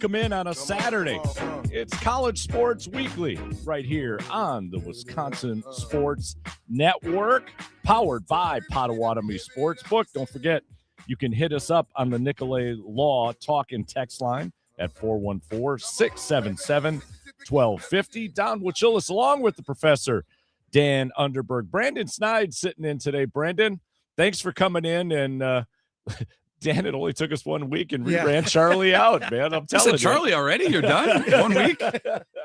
Come in on a Saturday. It's College Sports Weekly right here on the Wisconsin Sports Network, powered by Potawatomi Sportsbook. Don't forget, you can hit us up on the Nicolay Law talk and text line at 414-677-1250. Don Wojczulis along with the professor, Dan Underberg. Brandon Snide sitting in today. Brandon, thanks for coming in. And Dan, it only took us 1 week and ran Charlie out, man. I'm telling you. Charlie already? You're done? 1 week?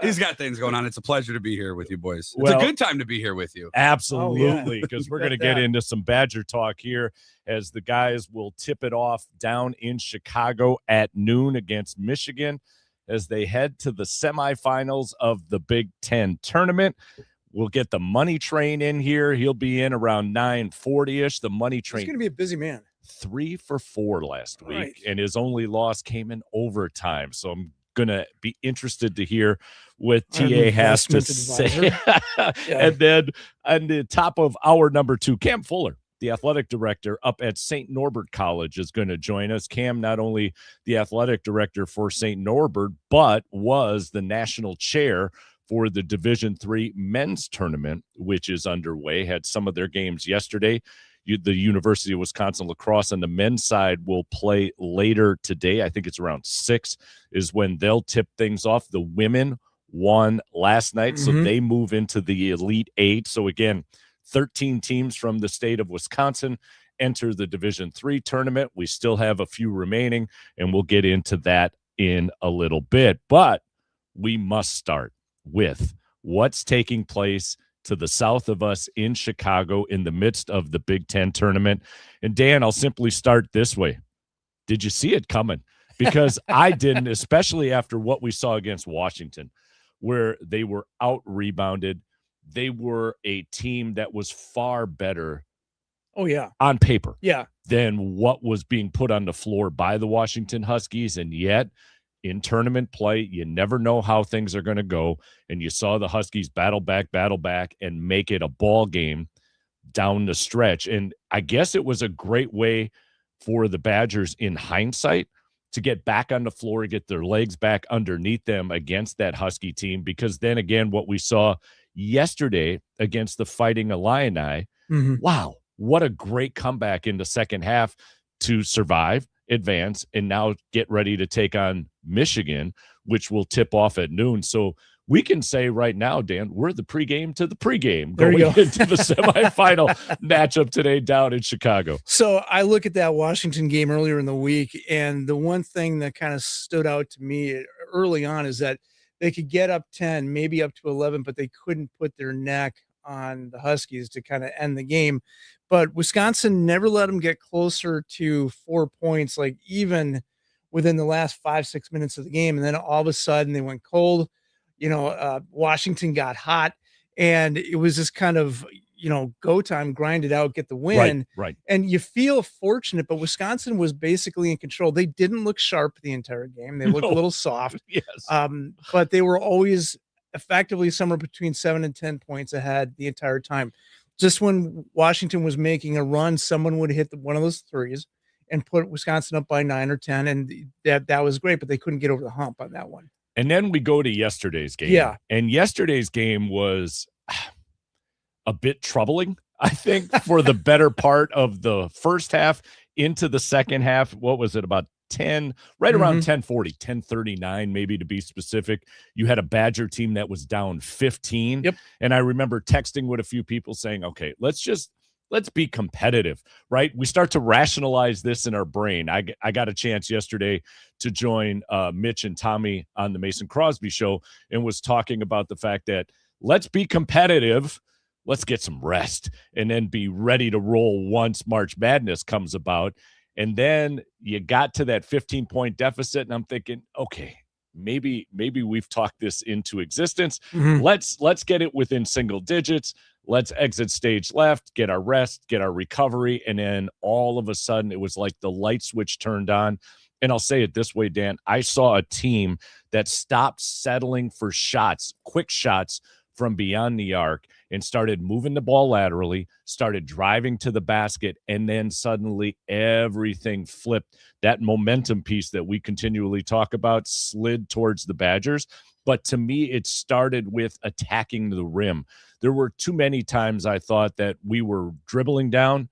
He's got things going on. It's a pleasure to be here with you boys. It's a good time to be here with you. Absolutely, because we're going to get into some Badger talk here as the guys will tip it off down in Chicago at noon against Michigan as they head to the semifinals of the Big Ten tournament. We'll get the money train in here. He'll be in around 9:40-ish. The money train. He's going to be a busy man. 3 for 4 last week, and his only loss came in overtime. So I'm going to be interested to hear what TA has to say. And then on the top of hour number 2, Cam Fuller, the athletic director up at St. Norbert College, is going to join us. Cam, not only the athletic director for St. Norbert, but was the national chair for the Division III men's tournament, which is underway. Had some of their games yesterday. The University of Wisconsin lacrosse on the men's side will play later today. I think it's around 6 is when they'll tip things off. The women won last night, so they move into the Elite 8. So again, 13 teams from the state of Wisconsin enter the Division III tournament. We still have a few remaining, and we'll get into that in a little bit. But we must start with what's taking place to the south of us in Chicago in the midst of the Big Ten tournament. And Dan, I'll simply start this way. Did you see it coming? Because I didn't, especially after what we saw against Washington, where they were out-rebounded. They were a team that was far better on paper than what was being put on the floor by the Washington Huskies. And yet, in tournament play, you never know how things are going to go, and you saw the Huskies battle back, and make it a ball game down the stretch. And I guess it was a great way for the Badgers in hindsight to get back on the floor, get their legs back underneath them against that Husky team, because then again, what we saw yesterday against the Fighting Illini, wow, what a great comeback in the second half to survive, advance, and now get ready to take on Michigan, which will tip off at noon. So we can say right now, Dan, we're the pregame to the pregame going into the semifinal matchup today down in Chicago. So I look at that Washington game earlier in the week, and the one thing that kind of stood out to me early on is that they could get up 10, maybe up to 11, but they couldn't put their neck on the Huskies to kind of end the game. But Wisconsin never let them get closer to 4 points, like even within the last 5-6 minutes of the game. And then all of a sudden they went cold. Washington got hot, and it was just kind of, go time, grind it out, get the win. Right. And you feel fortunate, but Wisconsin was basically in control. They didn't look sharp the entire game. They looked a little soft. Yes. But they were always effectively somewhere between 7 and 10 points ahead the entire time. Just when Washington was making a run, someone would hit one of those threes and put Wisconsin up by 9 or 10, and that was great, but they couldn't get over the hump on that one. And then we go to yesterday's game. Yeah. And yesterday's game was a bit troubling, I think, for the better part of the first half into the second half. What was it, about 10, right around 10:40, 10:39 maybe to be specific. You had a Badger team that was down 15. Yep. And I remember texting with a few people saying, okay, let's be competitive, right? We start to rationalize this in our brain. I got a chance yesterday to join Mitch and Tommy on the Mason Crosby show and was talking about the fact that let's be competitive. Let's get some rest and then be ready to roll once March Madness comes about. And then you got to that 15-point deficit, and I'm thinking, okay, maybe we've talked this into existence. Let's get it within single digits. Let's exit stage left, get our rest, get our recovery, and then all of a sudden it was like the light switch turned on. And I'll say it this way, Dan, I saw a team that stopped settling for shots, quick shots, from beyond the arc and started moving the ball laterally, started driving to the basket, and then suddenly everything flipped. That momentum piece that we continually talk about slid towards the Badgers. But to me, it started with attacking the rim. There were too many times I thought that we were dribbling down,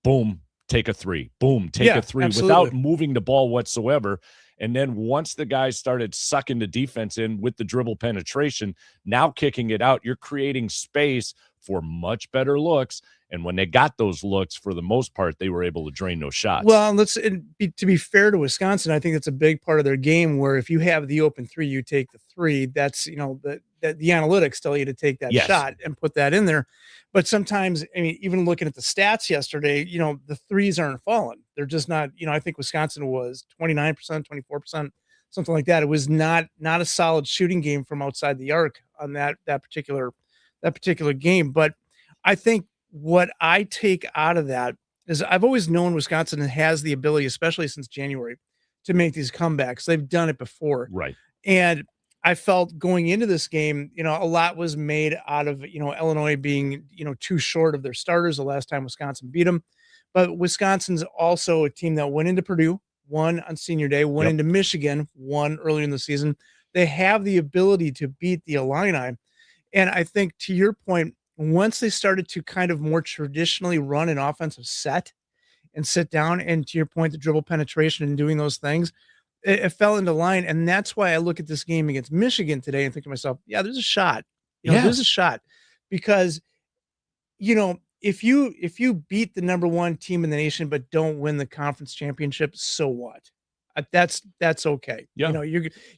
boom, take a three, boom, take a three, absolutely, without moving the ball whatsoever. And then once the guys started sucking the defense in with the dribble penetration, now kicking it out, you're creating space for much better looks. And when they got those looks, for the most part, they were able to drain those shots. Well, to be fair to Wisconsin, I think that's a big part of their game, where if you have the open three, you take the three. That's, the analytics tell you to take that shot and put that in there. But sometimes, I mean, even looking at the stats yesterday, the threes aren't falling. They're just not, I think Wisconsin was 29%, 24%, something like that. It was not a solid shooting game from outside the arc on that particular game. But I think what I take out of that is I've always known Wisconsin has the ability, especially since January, to make these comebacks. They've done it before. Right. And I felt going into this game, a lot was made out of, Illinois being, too short of their starters the last time Wisconsin beat them. But Wisconsin's also a team that went into Purdue, won on senior day, went into Michigan, won earlier in the season. They have the ability to beat the Illini. And I think, to your point, once they started to kind of more traditionally run an offensive set and sit down, and to your point, the dribble penetration and doing those things, it fell into line. And that's why I look at this game against Michigan today and think to myself, yeah, there's a shot. There's a shot, because, if you beat the number one team in the nation but don't win the conference championship, so what? That's okay. Yeah.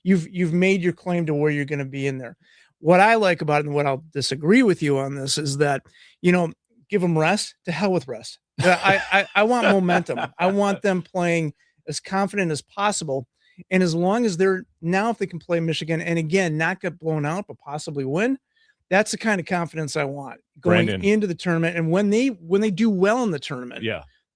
You've made your claim to where you're going to be in there. What I like about it, and what I'll disagree with you on this, is that, give them rest. To hell with rest. I want momentum. I want them playing as confident as possible. And as long as if they can play Michigan and, again, not get blown out, but possibly win, that's the kind of confidence I want going into the tournament. And when they do well in the tournament,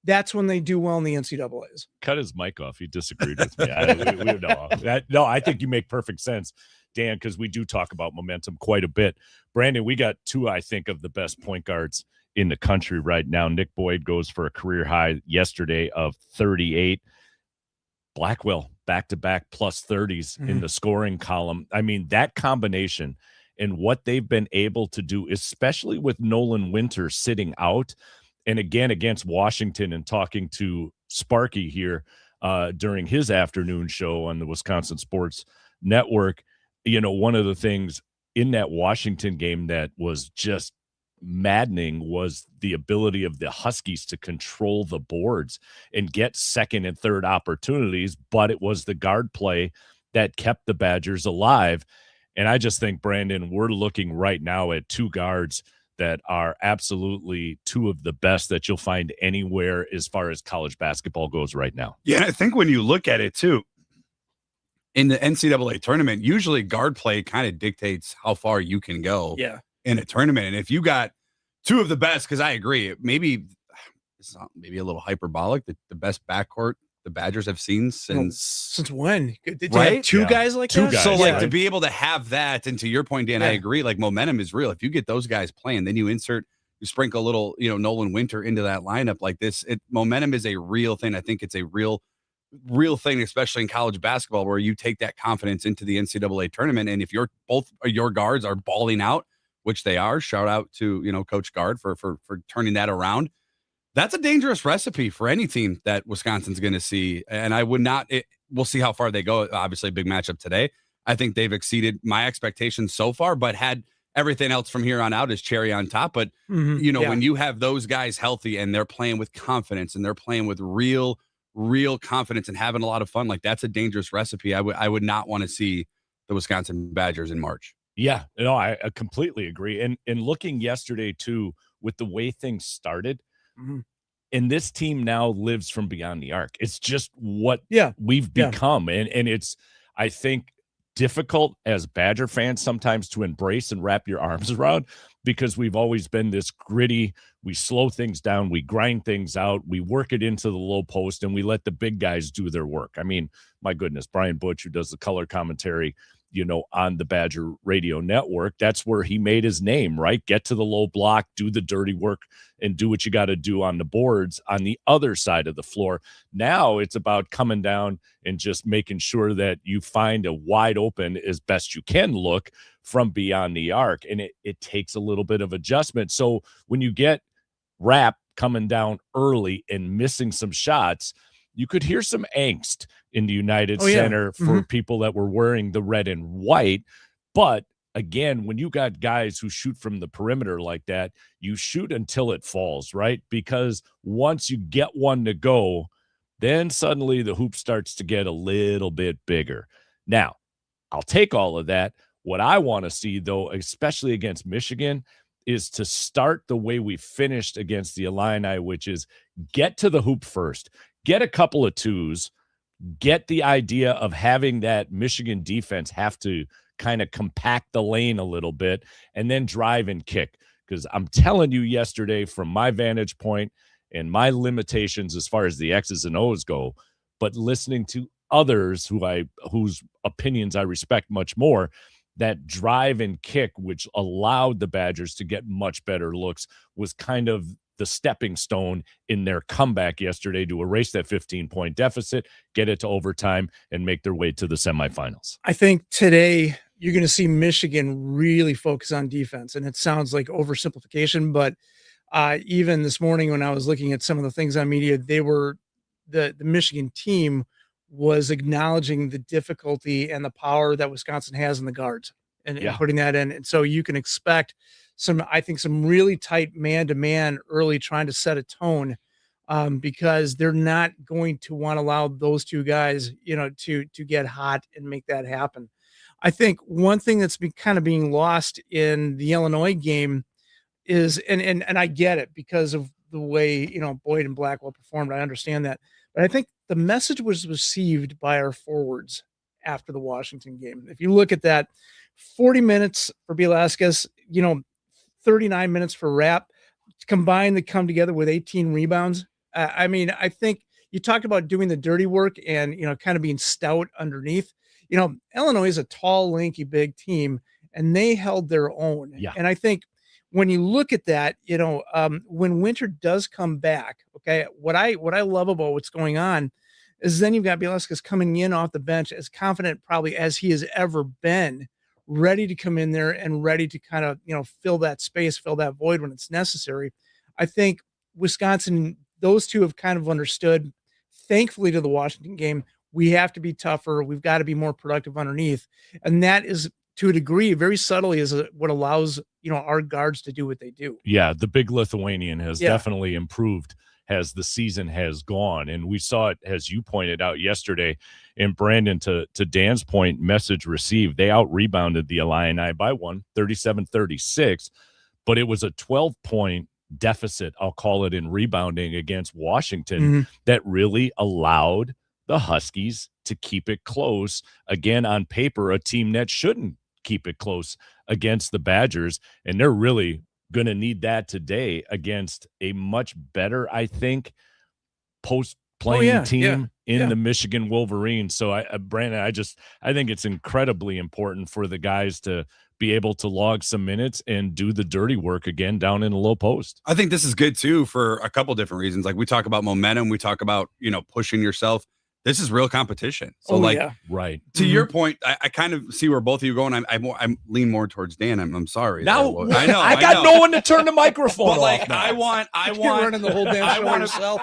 that's when they do well in the NCAAs. Cut his mic off. He disagreed with me. I think you make perfect sense, Dan, because we do talk about momentum quite a bit. Brandon, we got two, I think, of the best point guards in the country right now. Nick Boyd goes for a career high yesterday of 38. Blackwell, back-to-back plus 30s in the scoring column. I mean, that combination and what they've been able to do, especially with Nolan Winter sitting out, and again against Washington, and talking to Sparky here during his afternoon show on the Wisconsin Sports Network, one of the things in that Washington game that was just maddening was the ability of the Huskies to control the boards and get second and third opportunities, but it was the guard play that kept the Badgers alive. And I just think, Brandon, we're looking right now at two guards that are absolutely two of the best that you'll find anywhere as far as college basketball goes right now. Yeah, I think when you look at it too, in the NCAA tournament, usually guard play kind of dictates how far you can go in a tournament. And if you got two of the best, because I agree, maybe it's not, maybe a little hyperbolic, the best backcourt the Badgers have seen since when? Did you have two guys like that? So to be able to have that, and to your point, Dan, I agree, like momentum is real. If you get those guys playing, then you sprinkle a little, Nolan Winter into that lineup like this. Momentum is a real thing. I think it's a real thing, especially in college basketball, where you take that confidence into the NCAA tournament. And if both your guards are balling out, which they are, shout out to, Coach Guard for turning that around. That's a dangerous recipe for any team that Wisconsin's going to see. And I would not, we'll see how far they go. Obviously a big matchup today. I think they've exceeded my expectations so far, but had everything else from here on out as cherry on top. But, when you have those guys healthy and they're playing with confidence and they're playing with real confidence and having a lot of fun, like that's a dangerous recipe. I would not want to see the Wisconsin Badgers in March. Yeah, no, I completely agree. And looking yesterday too, with the way things started, and this team now lives from beyond the arc. It's just what we've become. And it's, I think, difficult as Badger fans sometimes to embrace and wrap your arms around, because we've always been this gritty, we slow things down, we grind things out, we work it into the low post, and we let the big guys do their work. I mean, my goodness, Brian Butch, who does the color commentary on the Badger radio network. That's where he made his name, right? Get to the low block, do the dirty work, and do what you got to do on the boards on the other side of the floor. Now it's about coming down and just making sure that you find a wide open as best you can look from beyond the arc. And it takes a little bit of adjustment. So when you get Rapp coming down early and missing some shots, you could hear some angst in the United Center for people that were wearing the red and white. But again, when you got guys who shoot from the perimeter like that, you shoot until it falls, right? Because once you get one to go, then suddenly the hoop starts to get a little bit bigger. Now, I'll take all of that. What I want to see, though, especially against Michigan, is to start the way we finished against the Illini, which is get to the hoop first. Get a couple of twos, get the idea of having that Michigan defense have to kind of compact the lane a little bit and then drive and kick. Because I'm telling you yesterday, from my vantage point and my limitations as far as the X's and O's go, but listening to others whose opinions I respect much more, that drive and kick, which allowed the Badgers to get much better looks, was kind of the stepping stone in their comeback yesterday to erase that 15-point deficit, get it to overtime, and make their way to the semifinals. I think today you're going to see Michigan really focus on defense, and it sounds like oversimplification, but even this morning when I was looking at some of the things on media, the Michigan team was acknowledging the difficulty and the power that Wisconsin has in the guards and putting that in. And so you can expect some really tight man-to-man early, trying to set a tone, because they're not going to want to allow those two guys, to get hot and make that happen. I think one thing that's been kind of being lost in the Illinois game is, and I get it because of the way, Boyd and Blackwell performed. I understand that. But I think the message was received by our forwards after the Washington game. If you look at that, 40 minutes for Velasquez, 39 minutes for Rapp, combined to come together with 18 rebounds. I think you talked about doing the dirty work and, kind of being stout underneath. Illinois is a tall, lanky, big team, and they held their own. Yeah. And I think when you look at that, when Winter does come back, okay, what I love about what's going on is then you've got Velasquez coming in off the bench as confident probably as he has ever been, ready to come in there and ready to kind of, fill that space, fill that void when it's necessary. I think Wisconsin, those two have kind of understood, thankfully to the Washington game, we have to be tougher. We've got to be more productive underneath. And that is, to a degree, very subtly, is what allows, our guards to do what they do. Yeah, the big Lithuanian has definitely improved as the season has gone. And we saw it, as you pointed out yesterday. And Brandon, to Dan's point, message received, they out-rebounded the Illini by 37-36, but it was a 12-point deficit, I'll call it, in rebounding against Washington that really allowed the Huskies to keep it close. Again, on paper, a team that shouldn't keep it close against the Badgers, and they're really going to need that today against a much better, I think, post-playing team in the Michigan Wolverines. So, Brandon, I think it's incredibly important for the guys to be able to log some minutes and do the dirty work again down in the low post. I think this is good, too, for a couple different reasons. Like, we talk about momentum. We talk about, pushing yourself. This is real competition. So right. To your point, I kind of see where both of you are going. I lean more towards Dan. I'm sorry. Now I know. I got no one to turn the microphone but like, off. Now. I want You're running the whole damn show yourself.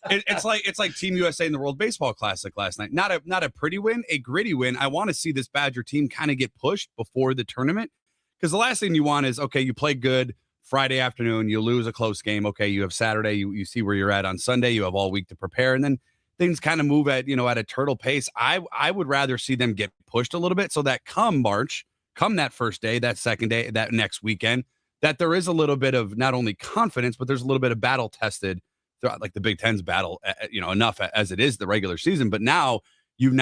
It's like Team USA in the World Baseball Classic last night. Not a pretty win, a gritty win. I want to see this Badger team kind of get pushed before the tournament, because the last thing you want is, okay, you play good Friday afternoon, you lose a close game. Okay, you have Saturday, you see where you're at on Sunday, you have all week to prepare, and then things kind of move at a turtle pace. I would rather see them get pushed a little bit so that come March, come that first day, that second day, that next weekend, that there is a little bit of not only confidence, but there's a little bit of battle tested throughout, like the Big Ten's battle, enough as it is the regular season. But now you've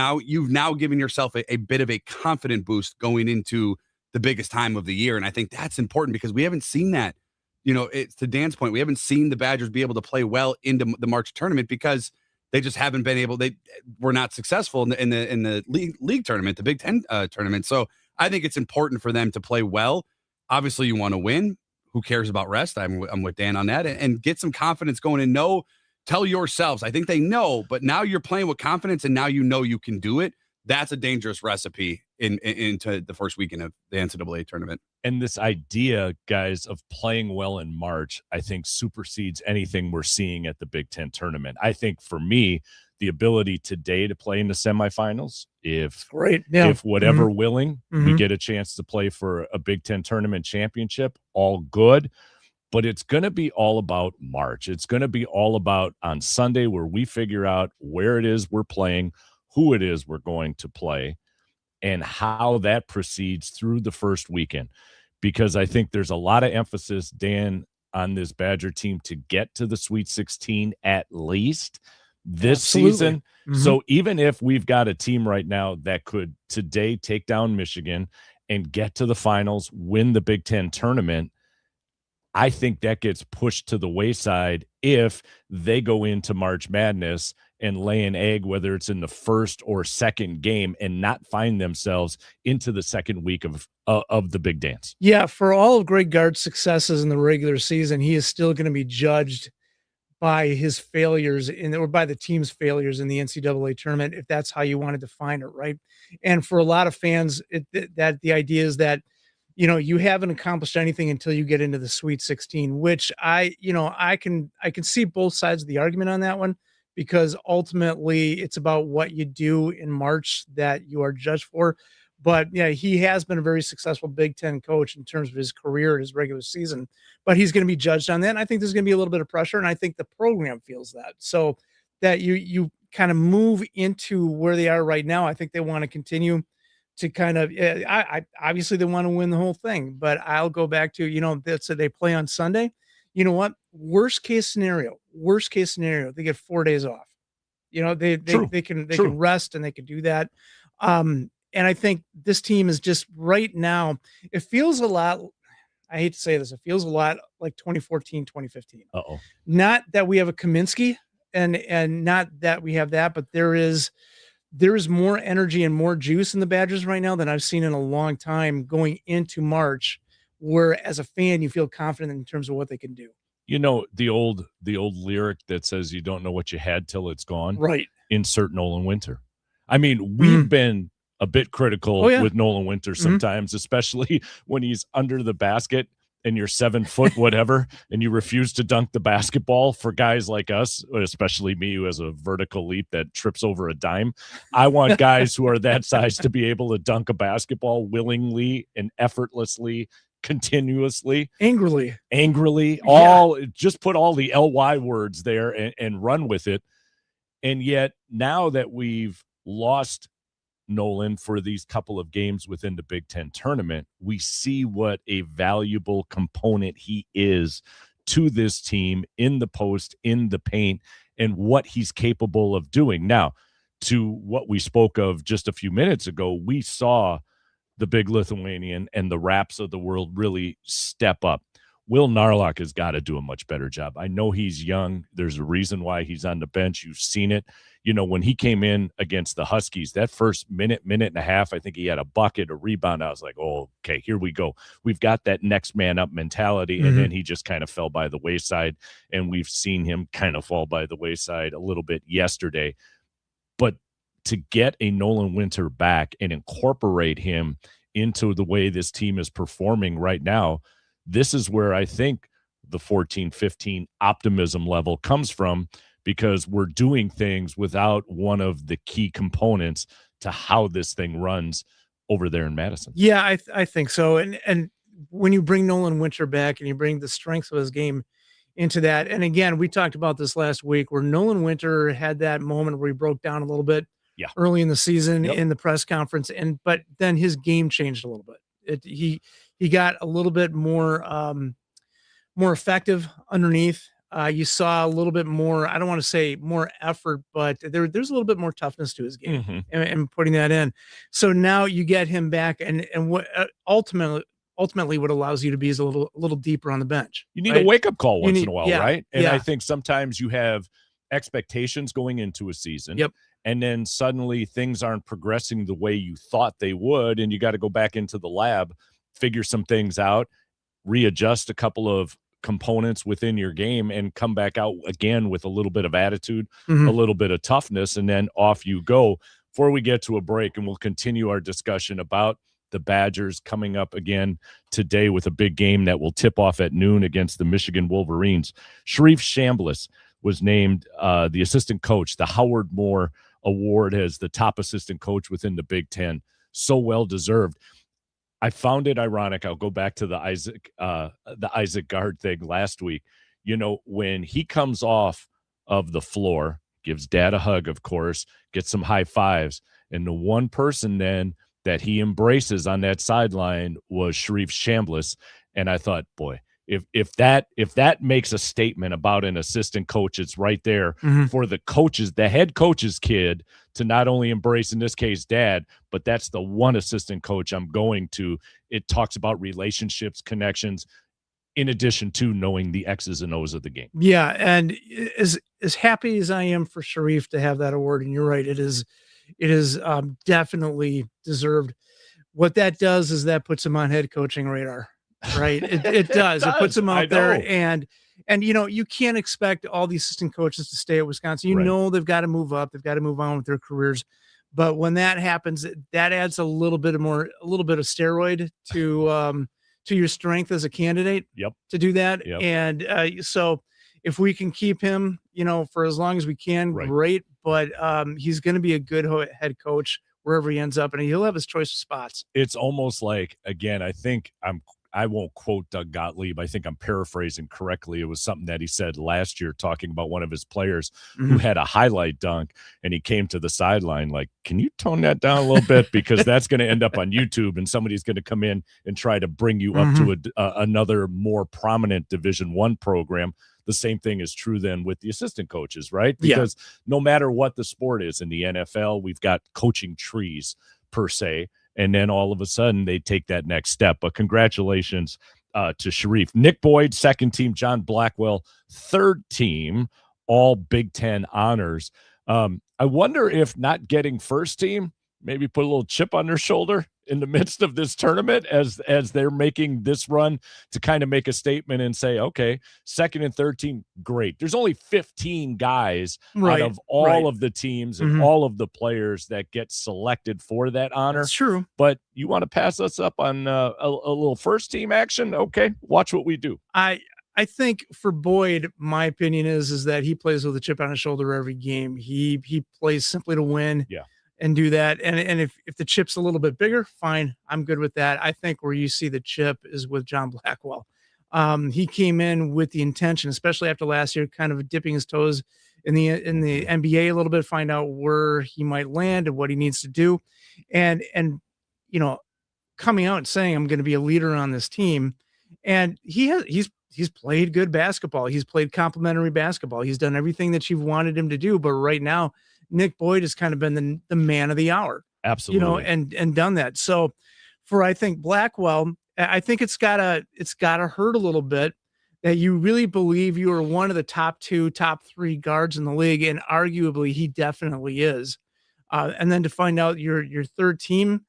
now given yourself a bit of a confident boost going into the biggest time of the year. And I think that's important because we haven't seen that. It's to Dan's point, we haven't seen the Badgers be able to play well into the March tournament because They just haven't been able. They were not successful in the league tournament, the Big Ten tournament. So I think it's important for them to play well. Obviously, you want to win. Who cares about rest? I'm with Dan on that, and get some confidence going and tell yourselves. I think they know, but now you're playing with confidence, and now you know you can do it. That's a dangerous recipe into the first weekend of the NCAA tournament. And this idea, guys, of playing well in March, I think supersedes anything we're seeing at the Big Ten tournament. I think for me, the ability today to play in the semifinals, if whatever willing, we get a chance to play for a Big Ten tournament championship, all good. But it's going to be all about March. It's going to be all about on Sunday where we figure out where it is we're playing, who it is we're going to play, and how that proceeds through the first weekend. Because I think there's a lot of emphasis, Dan, on this Badger team to get to the Sweet 16 at least this season. So even if we've got a team right now that could today take down Michigan and get to the finals, win the Big Ten tournament, I think that gets pushed to the wayside if they go into March Madness and lay an egg, whether it's in the first or second game, and not find themselves into the second week of the big dance. Yeah, for all of Greg Gard's successes in the regular season, he is still going to be judged by his failures or by the team's failures in the NCAA tournament, if that's how you want to define it, right? And for a lot of fans, that the idea is that, you haven't accomplished anything until you get into the Sweet 16, which I can see both sides of the argument on that one, because ultimately it's about what you do in March that you are judged for. But yeah, he has been a very successful Big Ten coach in terms of his career and his regular season, but he's going to be judged on that. And I think there's going to be a little bit of pressure, and I think the program feels that. So that you kind of move into where they are right now. I think they want to continue to kind of, I obviously they want to win the whole thing, but I'll go back to, that's they play on Sunday. You know what? Worst case scenario, they get 4 days off. They can rest and they can do that. And I think this team is just right now, it feels a lot, I hate to say this, it feels a lot like 2014, 2015. Not that we have a Kaminsky and not that we have that, but there is more energy and more juice in the Badgers right now than I've seen in a long time going into March, where as a fan, you feel confident in terms of what they can do. The old lyric that says you don't know what you had till it's gone. Right. Insert Nolan Winter. I mean, we've been a bit critical with Nolan Winter sometimes, especially when he's under the basket and you're 7 foot whatever, and you refuse to dunk the basketball. For guys like us, especially me, who has a vertical leap that trips over a dime, I want guys who are that size to be able to dunk a basketball willingly and effortlessly, continuously, angrily, just put all the LY words there and run with it. And yet now that we've lost Nolan for these couple of games within the Big Ten tournament, we see what a valuable component he is to this team in the post, in the paint, and what he's capable of doing. Now, to what we spoke of just a few minutes ago, we saw the big Lithuanian and the Raps of the world really step up. Will Narlock has got to do a much better job. I know he's young. There's a reason why he's on the bench. You've seen it. When he came in against the Huskies, that first minute and a half, I think he had a bucket, a rebound. I was like, oh, okay, here we go. We've got that next man up mentality. And then he just kind of fell by the wayside. And we've seen him kind of fall by the wayside a little bit yesterday. But to get a Nolan Winter back and incorporate him into the way this team is performing right now, this is where I think the 14-15 optimism level comes from, because we're doing things without one of the key components to how this thing runs over there in Madison. Yeah, I think so. And when you bring Nolan Winter back and you bring the strengths of his game into that, and again, we talked about this last week where Nolan Winter had that moment where he broke down a little bit early in the season in the press conference, but then his game changed a little bit. He got a little bit more effective underneath. You saw a little bit more, I don't want to say more effort, but there's a little bit more toughness to his game and putting that in. So now you get him back, and what ultimately what allows you to be is a little deeper on the bench. You need a wake-up call once in a while, right? And I think sometimes you have expectations going into a season. Yep. And then suddenly things aren't progressing the way you thought they would, and you got to go back into the lab, figure some things out, readjust a couple of components within your game, and come back out again with a little bit of attitude, a little bit of toughness, and then off you go. Before we get to a break, and we'll continue our discussion about the Badgers coming up again today with a big game that will tip off at noon against the Michigan Wolverines. Sharif Chambliss was named the assistant coach, the Howard Moore Award as the top assistant coach within the Big Ten. So well deserved. I found it ironic. I'll go back to the Isaac Gard thing last week. You know, when he comes off of the floor, gives Dad a hug, of course, gets some high fives, and the one person then that he embraces on that sideline was Sharif Chambliss. And I thought, boy, if that makes a statement about an assistant coach, it's right there for the coaches, the head coach's kid, to not only embrace, in this case, Dad, but that's the one assistant coach I'm going to. It talks about relationships, connections, in addition to knowing the X's and O's of the game. Yeah, and as happy as I am for Sharif to have that award, and you're right, it is definitely deserved. What that does is that puts him on head coaching radar, right? It does. It puts him out there, and you know, you can't expect all the assistant coaches to stay at Wisconsin. You know, they've got to move up, they've got to move on with their careers. But when that happens, that adds a little bit of steroid to your strength as a candidate. To do that. And so if we can keep him, you know, for as long as we can, great. But he's going to be a good head coach wherever he ends up, and he'll have his choice of spots. It's almost like, again, I won't quote Doug Gottlieb. I think I'm paraphrasing correctly. It was something that he said last year talking about one of his players who had a highlight dunk, and he came to the sideline like, can you tone that down a little bit? Because that's going to end up on YouTube, and somebody's going to come in and try to bring you up to another more prominent Division I program. The same thing is true then with the assistant coaches, right? Because no matter what the sport is in the NFL, we've got coaching trees per se. And then all of a sudden they take that next step. But congratulations to Sharif. Nick Boyd, second team. John Blackwell, third team. All Big Ten honors. I wonder if not getting first team maybe put a little chip on their shoulder in the midst of this tournament as they're making this run to kind of make a statement and say, okay, second and third team, great. There's only 15 guys out of all of the teams and all of the players that get selected for that honor. That's true. But you want to pass us up on a little first team action? Okay, watch what we do. I think for Boyd, my opinion is that he plays with a chip on his shoulder every game. He plays simply to win. And do that. And if the chip's a little bit bigger, fine. I'm good with that. I think where you see the chip is with John Blackwell. He came in with the intention, especially after last year, kind of dipping his toes in the NBA a little bit, find out where he might land and what he needs to do. And you know, coming out and saying, I'm going to be a leader on this team. And he's played good basketball. He's played complimentary basketball. He's done everything that you've wanted him to do. But right now, Nick Boyd has kind of been the man of the hour. Absolutely. You know, and done that. So for, I think, Blackwell, I think it's gotta hurt a little bit that you really believe you are one of the top 2, top 3 guards in the league, and arguably he definitely is. And then to find out your third team,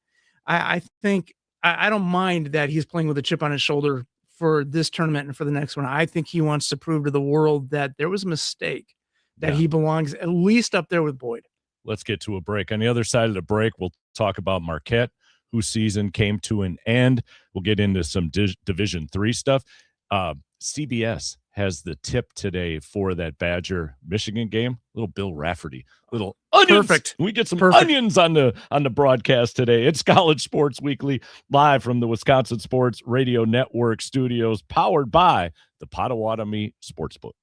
I think I don't mind that he's playing with a chip on his shoulder for this tournament and for the next one. I think he wants to prove to the world that there was a mistake, that he belongs at least up there with Boyd. Let's get to a break. On the other side of the break, we'll talk about Marquette, whose season came to an end. We'll get into some Division III stuff. CBS has the tip today for that Badger Michigan game. Little Bill Rafferty, little onions. Perfect. We get some onions on the broadcast today. It's College Sports Weekly, live from the Wisconsin Sports Radio Network studios, powered by the Potawatomi Sportsbook.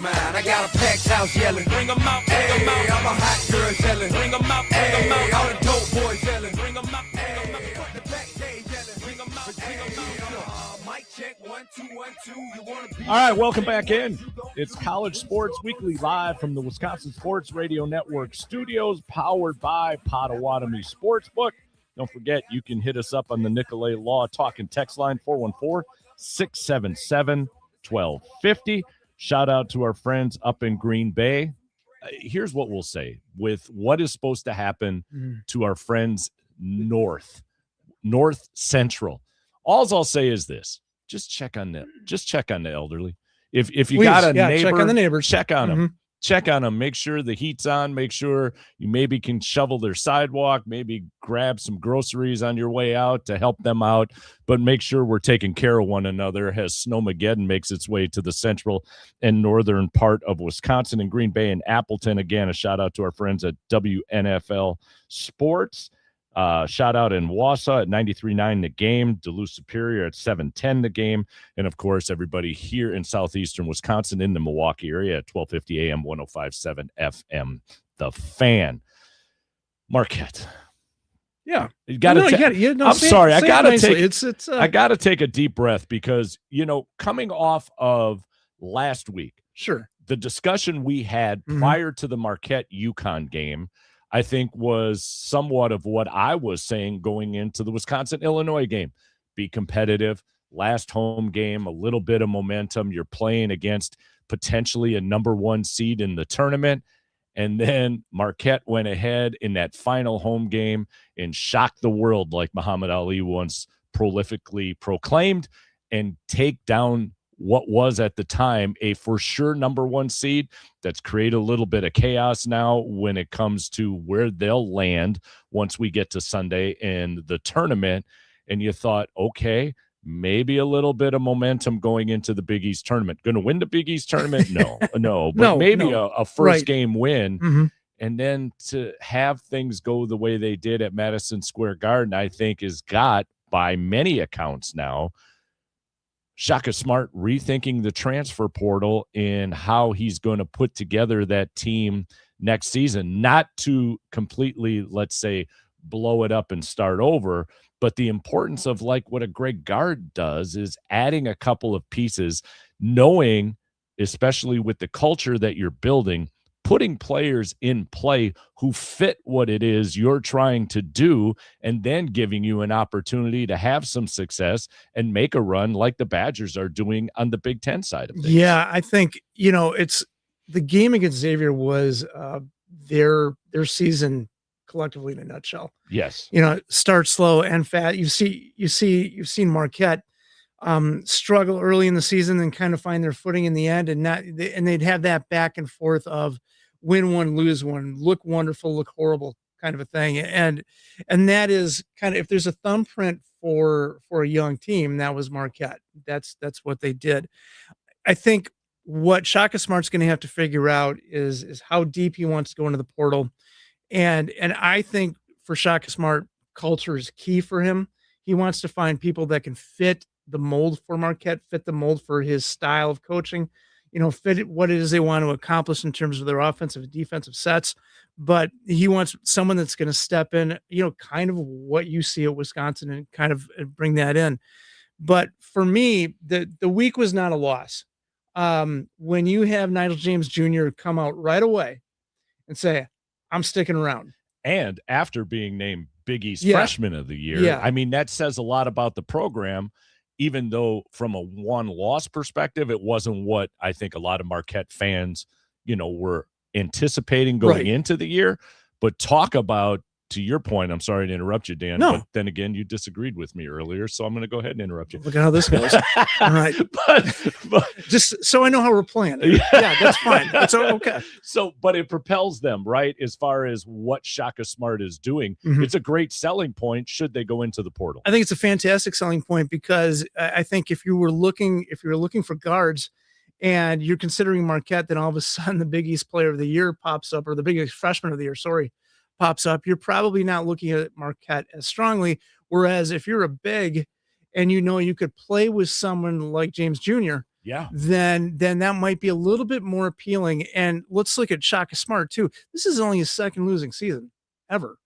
mine. I got a packed house yelling, bring them out, bring them out. I'm a hot girl yelling, bring them out, bring them out. All the dope boys yelling, bring them out, bring them out. Put the back day yelling, bring them out, bring them out. Mic check, 1 2 1 2. You wanna be? All right, welcome back in. It's College Sports Weekly live from the Wisconsin Sports Radio Network studios, powered by Potawatomi Sportsbook. Don't forget, you can hit us up on the Nicolay Law Talk and Text line 414-677-1250. Shout out to our friends up in Green Bay. Here's what we'll say with what is supposed to happen to our friends North Central. All I'll say is this: just check on them. Just check on the elderly. If you Please, got a neighbor, check on the neighbors. Check on them. Check on them. Make sure the heat's on. Make sure you maybe can shovel their sidewalk. Maybe grab some groceries on your way out to help them out. But make sure we're taking care of one another as Snowmageddon makes its way to the central and northern part of Wisconsin and Green Bay and Appleton. Again, a shout out to our friends at WNFL Sports. Shout out in Wausau at 93.9 The Game, Duluth Superior at 710 The Game, and of course everybody here in southeastern Wisconsin in the Milwaukee area at 1250 AM, 105.7 FM. The Fan. Marquette. Yeah, you got to. I'm sorry, I gotta take. I gotta take a deep breath because coming off of last week, sure, the discussion we had prior to the Marquette-UConn game, I think, was somewhat of what I was saying going into the Wisconsin-Illinois game. Be competitive. Last home game, a little bit of momentum. You're playing against potentially a number one seed in the tournament. And then Marquette went ahead in that final home game and shocked the world, like Muhammad Ali once prolifically proclaimed, and take down what was at the time a for sure number one seed. That's created a little bit of chaos now when it comes to where they'll land once we get to Sunday in the tournament. And you thought, okay, maybe a little bit of momentum going into the Big East tournament. Going to win the Big East tournament? No, but maybe a first game win. And then to have things go the way they did at Madison Square Garden, I think is got by many accounts now Shaka Smart rethinking the transfer portal and how he's going to put together that team next season, not to completely, let's say, blow it up and start over, but the importance of like what a Greg Gard does is adding a couple of pieces, knowing, especially with the culture that you're building, putting players in play who fit what it is you're trying to do, and then giving you an opportunity to have some success and make a run like the Badgers are doing on the Big Ten side of things. Yeah, I think, it's the game against Xavier was their season collectively in a nutshell. Yes. Start slow and fat. You've seen Marquette struggle early in the season and kind of find their footing in the end, and they'd have that back and forth of win one, lose one, look wonderful, look horrible kind of a thing. And that is kind of, if there's a thumbprint for a young team, that was Marquette. That's what they did. I think what Shaka Smart's going to have to figure out is how deep he wants to go into the portal. And I think for Shaka Smart, culture is key for him. He wants to find people that can fit the mold for Marquette, fit the mold for his style of coaching, fit what it is they want to accomplish in terms of their offensive and defensive sets. But he wants someone that's going to step in, kind of what you see at Wisconsin and kind of bring that in. But for me, the week was not a loss. When you have Nigel James Jr. come out right away and say, I'm sticking around. And after being named Big East Freshman of the Year, I mean, that says a lot about the program, even though from a one-loss perspective, it wasn't what I think a lot of Marquette fans, were anticipating going into the year. But talk about, to your point, I'm sorry to interrupt you, Dan, but then again, you disagreed with me earlier, so I'm going to go ahead and interrupt you. Look at how this goes. All right. but just so I know how we're playing. Yeah, that's fine. That's okay. So, but it propels them, right, as far as what Shaka Smart is doing. It's a great selling point should they go into the portal. I think it's a fantastic selling point because I think if you were looking for guards and you're considering Marquette, then all of a sudden the Big East Player of the Year pops up, or the Big East Freshman of the Year, pops up, you're probably not looking at Marquette as strongly. Whereas if you're a big and you could play with someone like James Jr., then that might be a little bit more appealing. And let's look at Shaka Smart too. This is only his second losing season ever.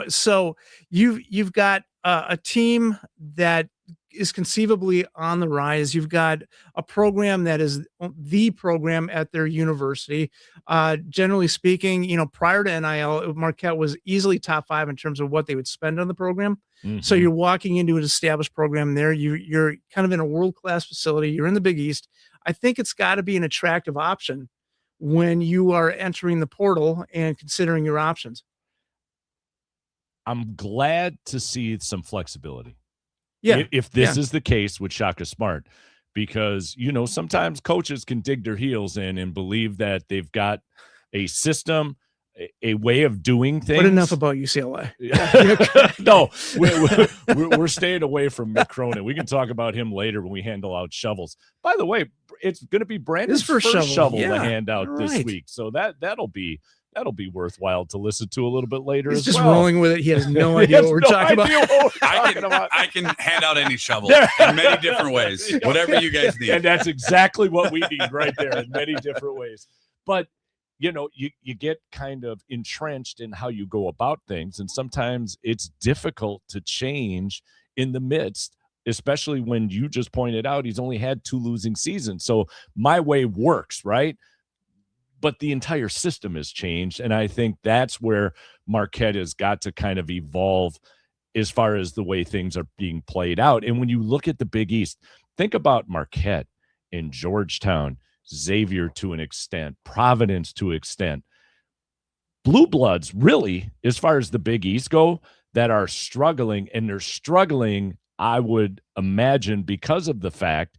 So you've got a team that is conceivably on the rise. You've got a program that is the program at their university. Generally speaking, prior to NIL, Marquette was easily top 5 in terms of what they would spend on the program. Mm-hmm. So you're walking into an established program there. You're kind of in a world-class facility. You're in the Big East. I think it's got to be an attractive option when you are entering the portal and considering your options. I'm glad to see some flexibility. Yeah. If this is the case with Shaka Smart, because, sometimes coaches can dig their heels in and believe that they've got a system, a way of doing things. But enough about UCLA. No, we're staying away from Mick Cronin. We can talk about him later when we handle out shovels. By the way, it's going to be Brandon's first shovel to hand out this week. So that'll be worthwhile to listen to a little bit later. He's just rolling with it. He has no idea what we're talking about. I can hand out any shovel in many different ways, whatever you guys need. And that's exactly what we need right there in many different ways. But, you get kind of entrenched in how you go about things. And sometimes it's difficult to change in the midst, especially when you just pointed out he's only had 2 losing seasons. So my way works, right? But the entire system has changed, and I think that's where Marquette has got to kind of evolve as far as the way things are being played out. And when you look at the Big East, think about Marquette and Georgetown, Xavier to an extent, Providence to an extent. Blue Bloods, really, as far as the Big East go, that are struggling, and they're struggling, I would imagine, because of the fact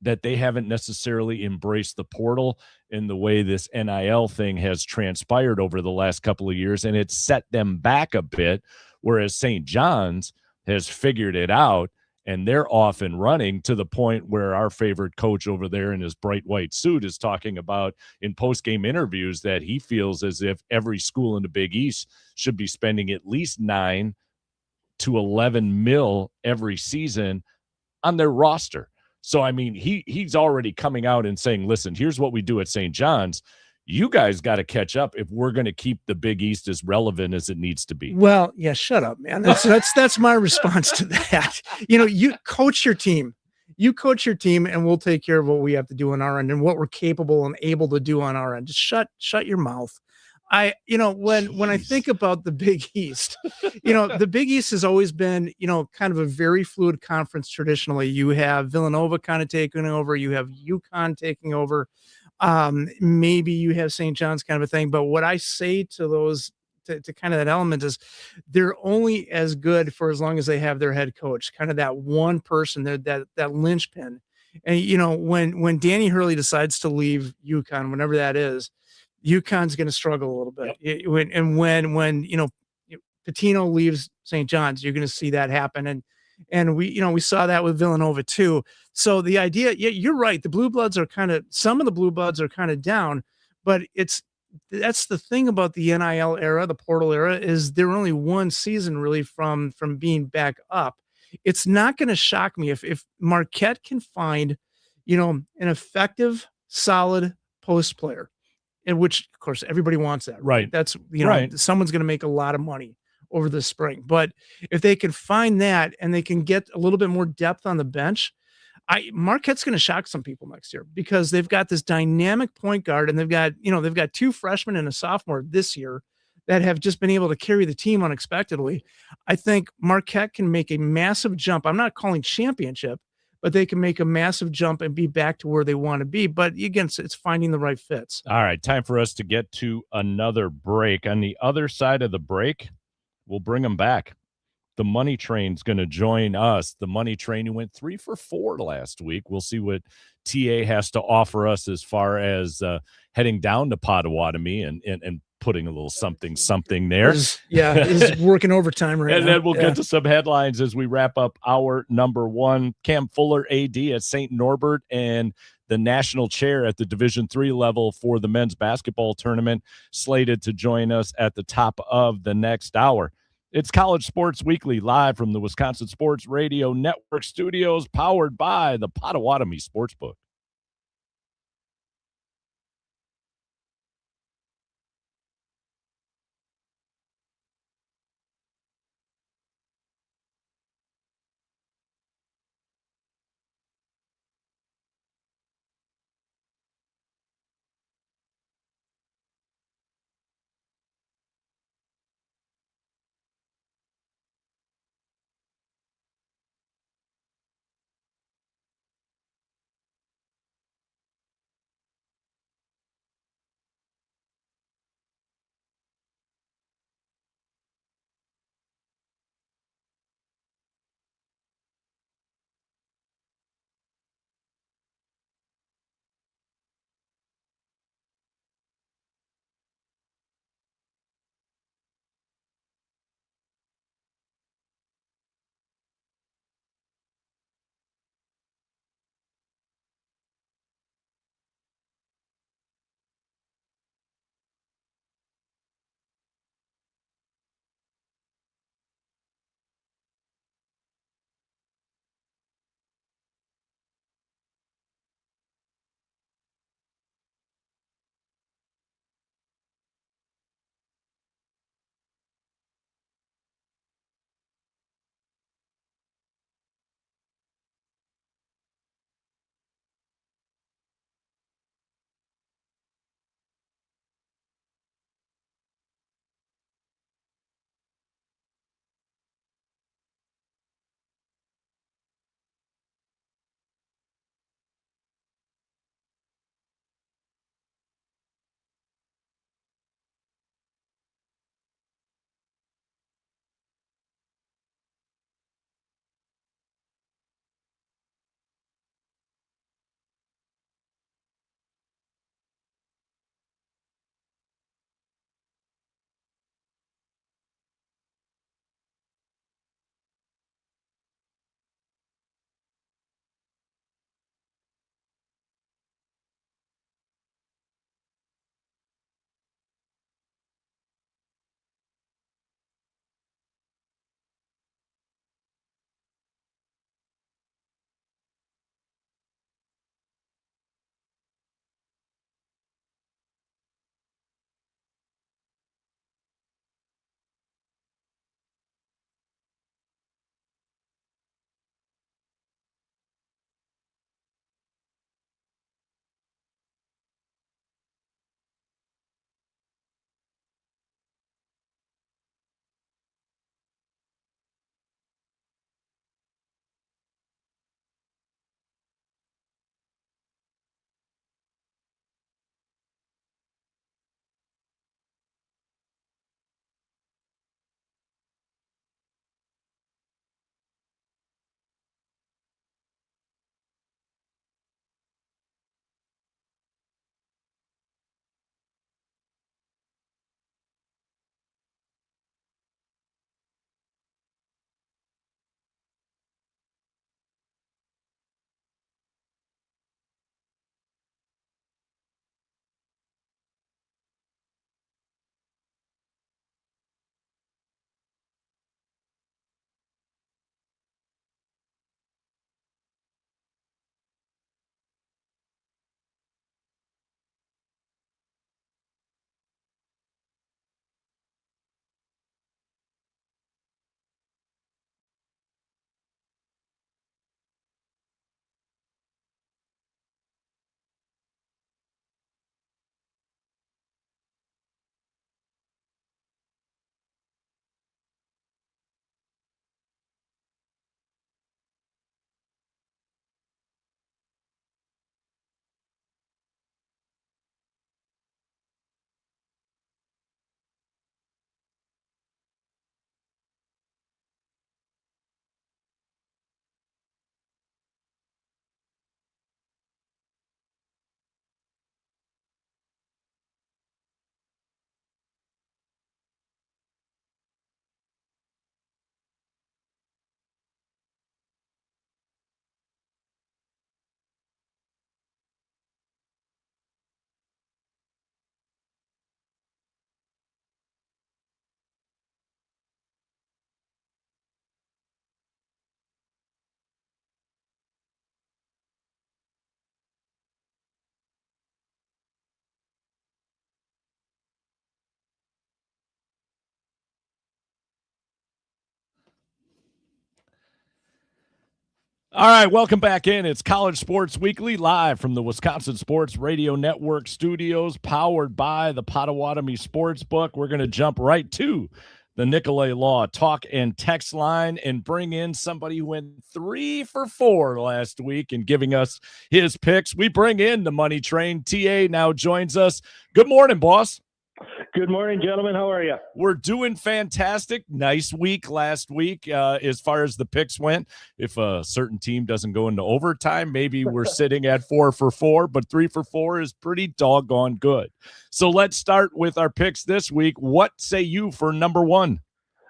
that they haven't necessarily embraced the portal in the way this NIL thing has transpired over the last couple of years, and it's set them back a bit, whereas St. John's has figured it out, and they're off and running to the point where our favorite coach over there in his bright white suit is talking about in post-game interviews that he feels as if every school in the Big East should be spending at least $9 to $11 million every season on their roster. So, I mean, he's already coming out and saying, listen, here's what we do at St. John's. You guys got to catch up if we're going to keep the Big East as relevant as it needs to be. Well, yeah, shut up, man. That's my response to that. You coach your team. You coach your team, and we'll take care of what we have to do on our end and what we're capable and able to do on our end. Just shut your mouth. When I think about the Big East, the Big East has always been, kind of a very fluid conference traditionally. You have Villanova kind of taking over. You have UConn taking over. Maybe you have St. John's kind of a thing. But what I say to those, to kind of that element is they're only as good for as long as they have their head coach, kind of that one person, that linchpin. And, when Danny Hurley decides to leave UConn, whenever that is, UConn's going to struggle a little bit. Yep. When Pitino leaves St. John's, you're going to see that happen. And we saw that with Villanova too. So the idea, you're right. Some of the Blue Bloods are kind of down, but that's the thing about the NIL era, the portal era, is they're only one season really from being back up. It's not going to shock me if Marquette can find, an effective, solid post player. In which, of course, everybody wants that. Right. That's, someone's going to make a lot of money over the spring. But if they can find that and they can get a little bit more depth on the bench, Marquette's going to shock some people next year because they've got this dynamic point guard and they've got 2 freshmen and a sophomore this year that have just been able to carry the team unexpectedly. I think Marquette can make a massive jump. I'm not calling championship, but they can make a massive jump and be back to where they want to be. But again, it's finding the right fits. All right, time for us to get to another break. On the other side of the break, we'll bring them back. The Money Train's going to join us. The Money Train who went 3 for 4 last week. We'll see what TA has to offer us as far as heading down to Potawatomi and putting a little something there. He's working overtime right now. And then we'll get to some headlines as we wrap up our number 1. Cam Fuller, AD at St. Norbert, and the national chair at the Division III level for the men's basketball tournament, slated to join us at the top of the next hour. It's College Sports Weekly, live from the Wisconsin Sports Radio Network studios, powered by the Potawatomi Sportsbook. All right, welcome back in. It's College Sports Weekly, live from the Wisconsin Sports Radio Network studios, powered by the Potawatomi Sportsbook. We're going to jump right to the Nicolay Law talk and text line and bring in somebody who went 3 for 4 last week and giving us his picks. We bring in the Money Train. TA now joins us. Good morning, boss. Good morning, gentlemen. How are you? We're doing fantastic. Nice week last week as far as the picks went. If a certain team doesn't go into overtime, maybe we're sitting at 4 for 4, but 3 for 4 is pretty doggone good. So let's start with our picks this week. What say you for number 1?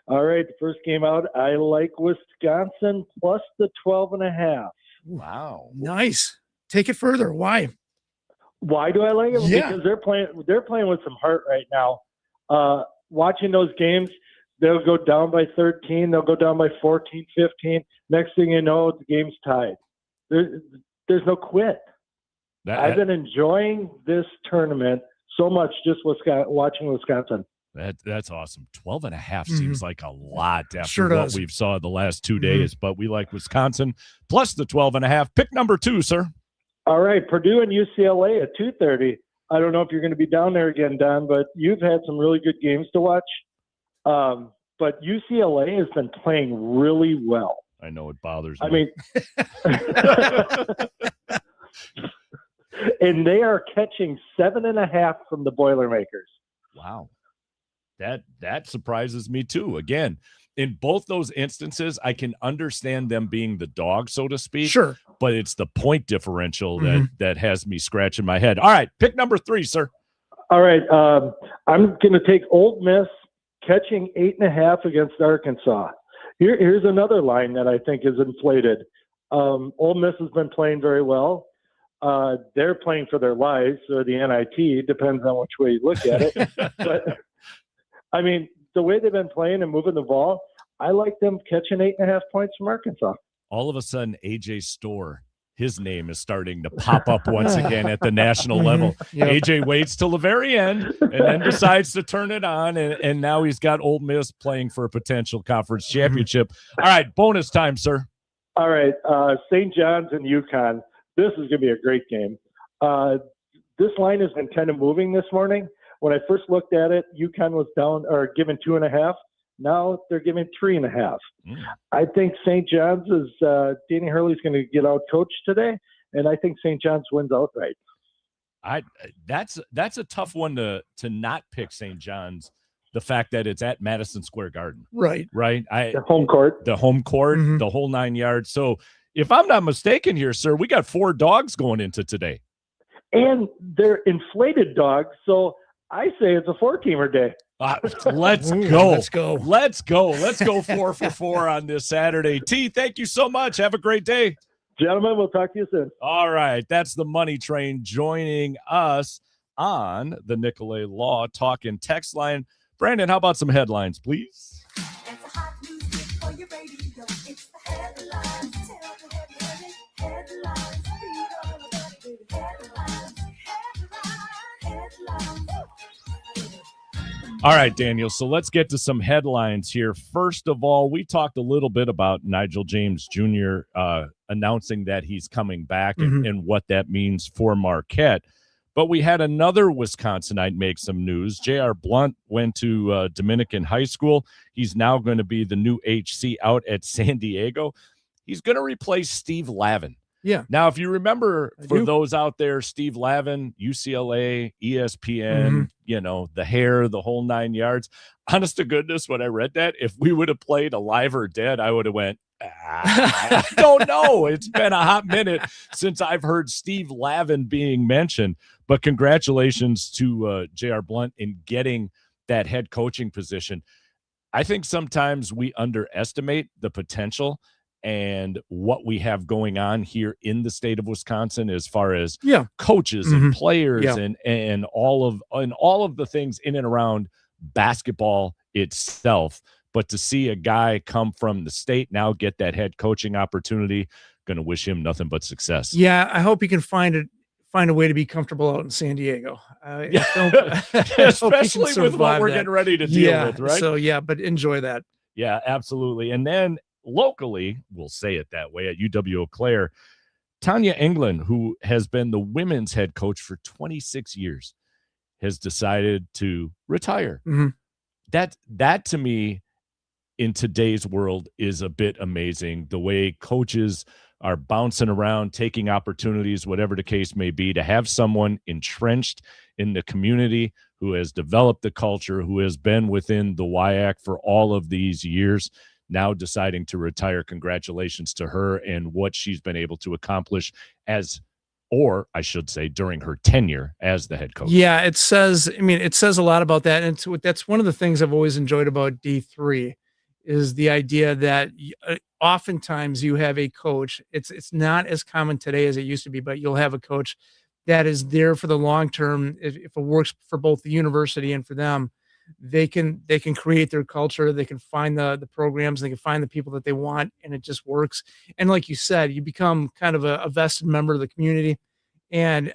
All right, the first game out, I like Wisconsin plus the 12.5. Wow. Nice. Take it further. Why? Why do I like it? Yeah. Because they're playing with some heart right now. Watching those games, they'll go down by 13, they'll go down by 14, 15. Next thing you know, the game's tied. There's no quit. I've been enjoying this tournament so much just watching Wisconsin. That's awesome. 12.5 seems like a lot after what we've saw the last 2 days, but we like Wisconsin plus the 12.5. Pick number 2, sir. All right, Purdue and UCLA at 2:30. I don't know if you're going to be down there again, Don, but you've had some really good games to watch. But UCLA has been playing really well. I know it bothers me. I mean, and they are catching 7.5 from the Boilermakers. Wow. That surprises me too. Again, in both those instances, I can understand them being the dog, so to speak. Sure. But it's the point differential that has me scratching my head. All right, pick number 3, sir. All right, I'm going to take Ole Miss catching 8.5 against Arkansas. Here's another line that I think is inflated. Ole Miss has been playing very well. They're playing for their lives, or the NIT, depends on which way you look at it. But, I mean, the way they've been playing and moving the ball, I like them catching 8.5 points from Arkansas. All of a sudden, AJ Storr, his name is starting to pop up once again at the national level. Yep. AJ waits till the very end and then decides to turn it on, and now he's got Ole Miss playing for a potential conference championship. All right, bonus time, sir. All right, St. John's and UConn. This is going to be a great game. This line has been kind of moving this morning. When I first looked at it, UConn was down or given 2.5. Now they're giving 3.5. I think St. John's is Danny Hurley's going to get out coached today, and I think St. John's wins outright. That's a tough one to not pick St. John's. The fact that it's at Madison Square Garden, right? The home court, the whole 9 yards. So if I'm not mistaken here, sir, we got 4 dogs going into today, and they're inflated dogs. So I say it's a 4-teamer day. Let's go. Let's go 4 for 4 on this Saturday. T, thank you so much. Have a great day. Gentlemen, we'll talk to you soon. All right. That's the Money Train joining us on the Nicolay Law Talk and Text line. Brandon, how about some headlines, please? It's a hot news hit for your radio. It's the headlines. Tell the headlines. Read all about it, headlines. All right, Daniel. So let's get to some headlines here. First of all, we talked a little bit about Nigel James Jr. Announcing that he's coming back and what that means for Marquette. But we had another Wisconsinite make some news. J.R. Blunt went to Dominican High School. He's now going to be the new HC out at San Diego. He's going to replace Steve Lavin. Yeah. Now, if you remember, those out there, Steve Lavin, UCLA, ESPN, the hair, the whole 9 yards. Honest to goodness, when I read that, if we would have played Alive or Dead, I would have went, I don't know. It's been a hot minute since I've heard Steve Lavin being mentioned. But congratulations to J.R. Blunt in getting that head coaching position. I think sometimes we underestimate the potential and what we have going on here in the state of Wisconsin as far as coaches and players and all of the things in and around basketball itself. But to see a guy come from the state now get that head coaching opportunity, going to wish him nothing but success. Yeah, I hope he can find a way to be comfortable out in San Diego. Especially with what we're getting ready to deal with, right? So, but enjoy that. Yeah, absolutely. And then locally, we'll say it that way, at UW Eau Claire, Tanya England, who has been the women's head coach for 26 years, has decided to retire. Mhm. That to me, in today's world, is a bit amazing. The way coaches are bouncing around, taking opportunities, whatever the case may be, to have someone entrenched in the community who has developed the culture, who has been within the WIAC for all of these years, now deciding to retire. Congratulations to her and what she's been able to accomplish as, or I should say, during her tenure as the head coach. Yeah, it says, it says a lot about that. And that's one of the things I've always enjoyed about D3 is the idea that oftentimes you have a coach. It's not as common today as it used to be, but you'll have a coach that is there for the long term. If it works for both the university and for them, they can create their culture. They can find the programs. They can find the people that they want, and it just works. And like you said, you become kind of a vested member of the community. And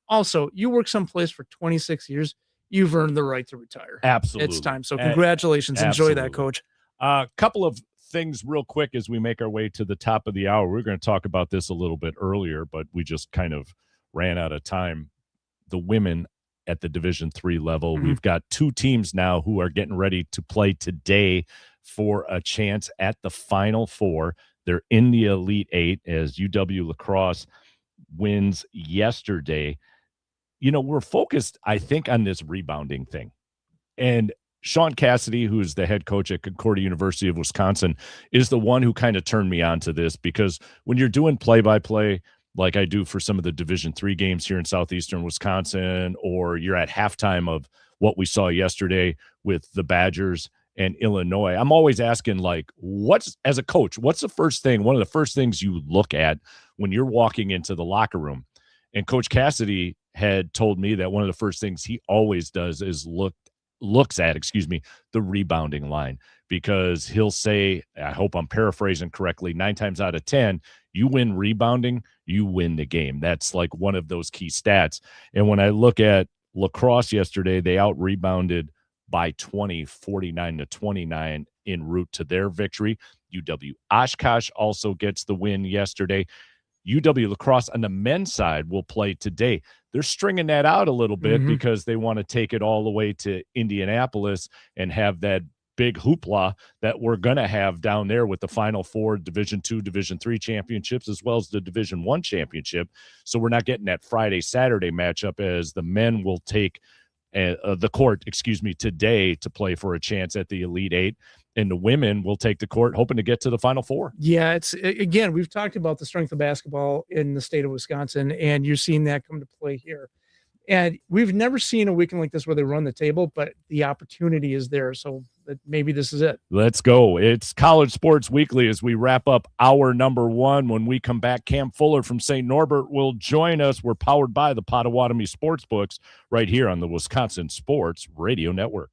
also, you work someplace for 26 years, you've earned the right to retire. Absolutely. It's time. So congratulations. Enjoy that, coach. A couple of things real quick as we make our way to the top of the hour. We're going to talk about this a little bit earlier, but we just kind of ran out of time. The women at the Division III level, we've got two teams now who are getting ready to play today for a chance at the Final Four. They're in the Elite Eight as UW La Crosse wins yesterday. We're focused, I think, on this rebounding thing. And Sean Cassidy, who's the head coach at Concordia University of Wisconsin, is the one who kind of turned me on to this, because when you're doing play-by-play, like I do for some of the Division III games here in southeastern Wisconsin, or you're at halftime of what we saw yesterday with the Badgers and Illinois, I'm always asking, like, as a coach, what's the first thing, one of the first things you look at when you're walking into the locker room? And Coach Cassidy had told me that one of the first things he always does is looks at the rebounding line, because he'll say, I hope I'm paraphrasing correctly, 9 times out of 10, you win rebounding, you win the game. That's like one of those key stats. And when I look at La Crosse yesterday, they out rebounded by 20, 49-29 en route to their victory. UW Oshkosh also gets the win yesterday. UW La Crosse on the men's side will play today. They're stringing that out a little bit because they want to take it all the way to Indianapolis and have that big hoopla that we're going to have down there with the Final Four Division II, Division III championships, as well as the Division I championship. So we're not getting that Friday-Saturday matchup, as the men will take the court, today to play for a chance at the Elite Eight. And the women will take the court hoping to get to the Final Four. Yeah, again, we've talked about the strength of basketball in the state of Wisconsin, and you're seeing that come to play here. And we've never seen a weekend like this where they run the table, but the opportunity is there. So maybe this is it. Let's go. It's College Sports Weekly as we wrap up hour number 1. When we come back, Cam Fuller from St. Norbert will join us. We're powered by the Potawatomi Sportsbooks right here on the Wisconsin Sports Radio Network.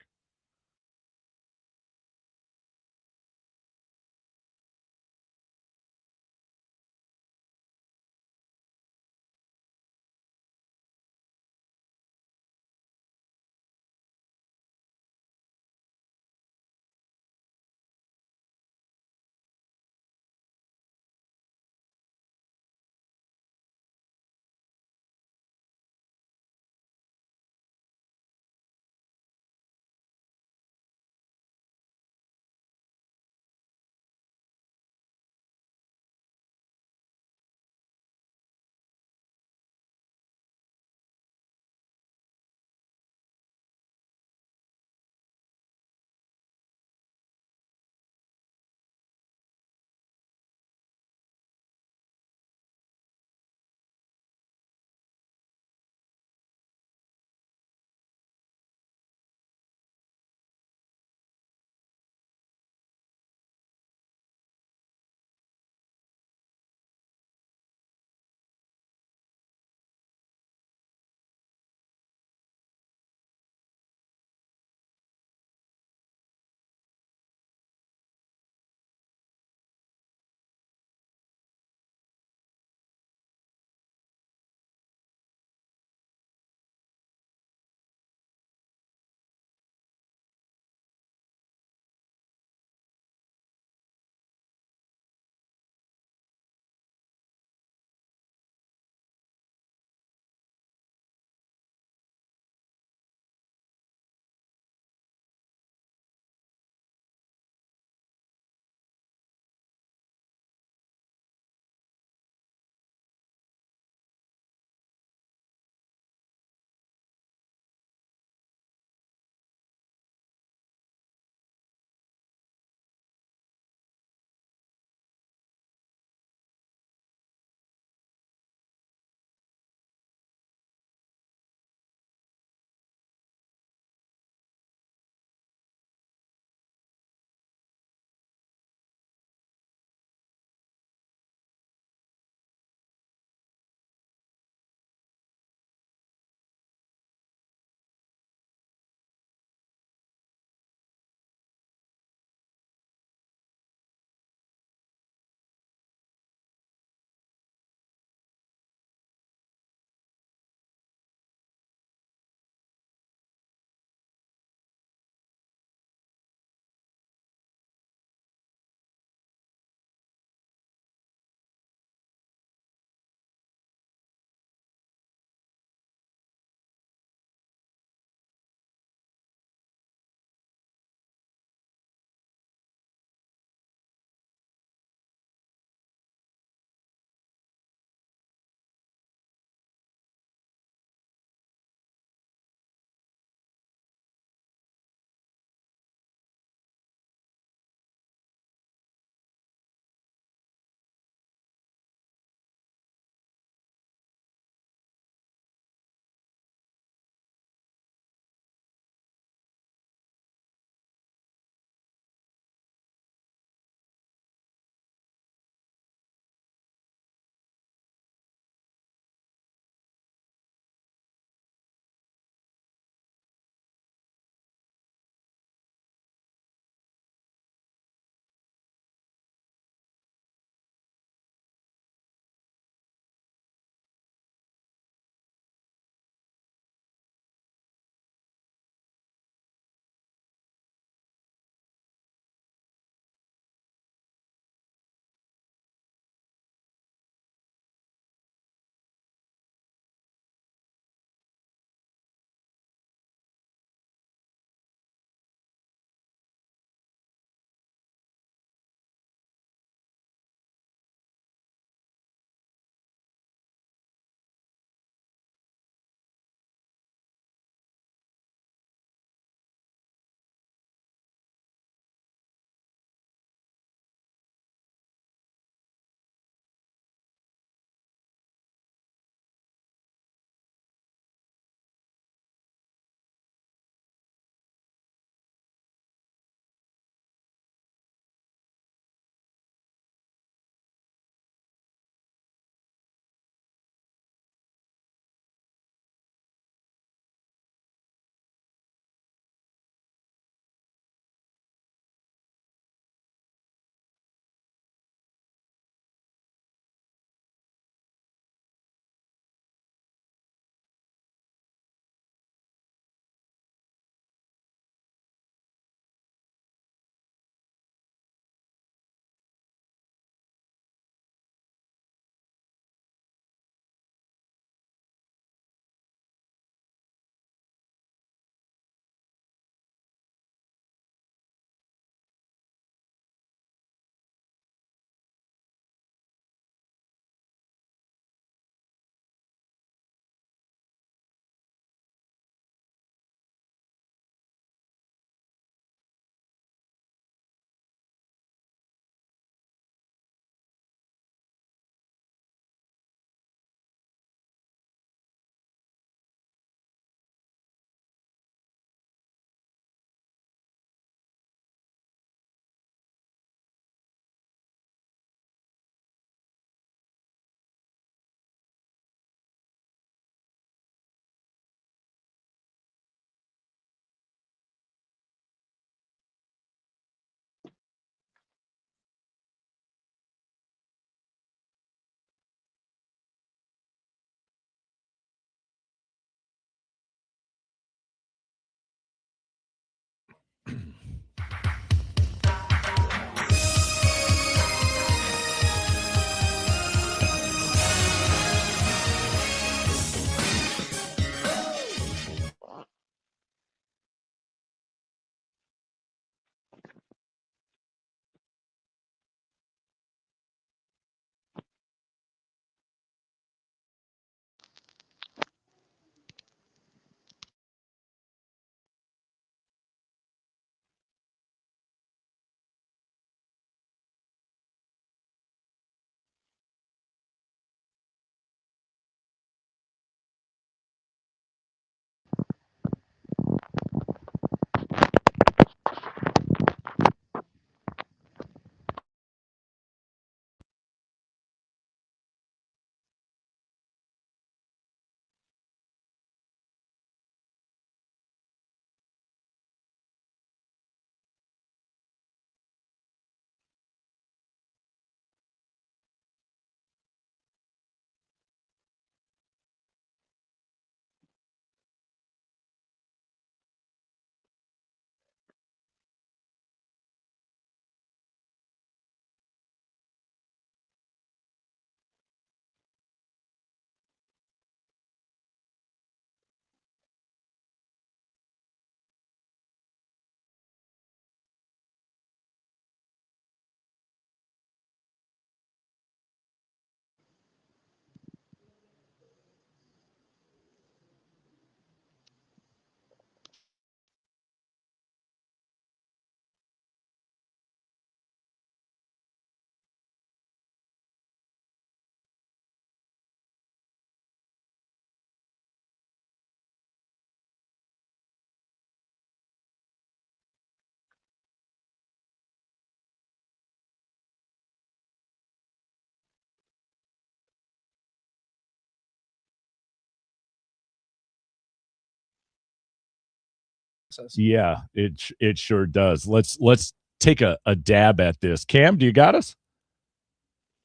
process. Yeah, it sure does. Let's take a dab at this. Cam, do you got us?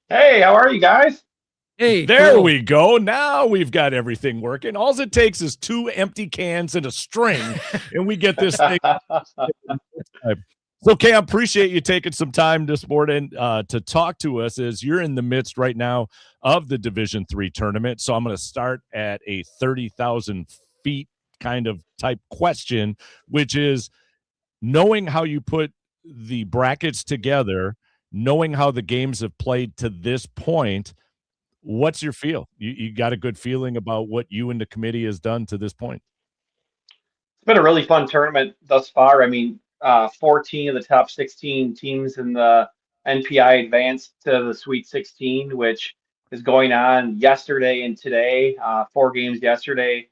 Hey, how are you guys? Hey, There cool. we go. Now we've got everything working. All it takes is 2 empty cans and a string, and we get this thing. So, Cam, appreciate you taking some time this morning to talk to us as you're in the midst right now of the Division III tournament. So I'm going to start at a 30,000 feet kind of type question, which is knowing how you put the brackets together, knowing how the games have played to this point, what's your feel? You got a good feeling about what you and the committee has done to this point? It's been a really fun tournament thus far. I mean, 14 of the top 16 teams in the NPI advanced to the Sweet 16, which is going on yesterday and today. 4 games yesterday,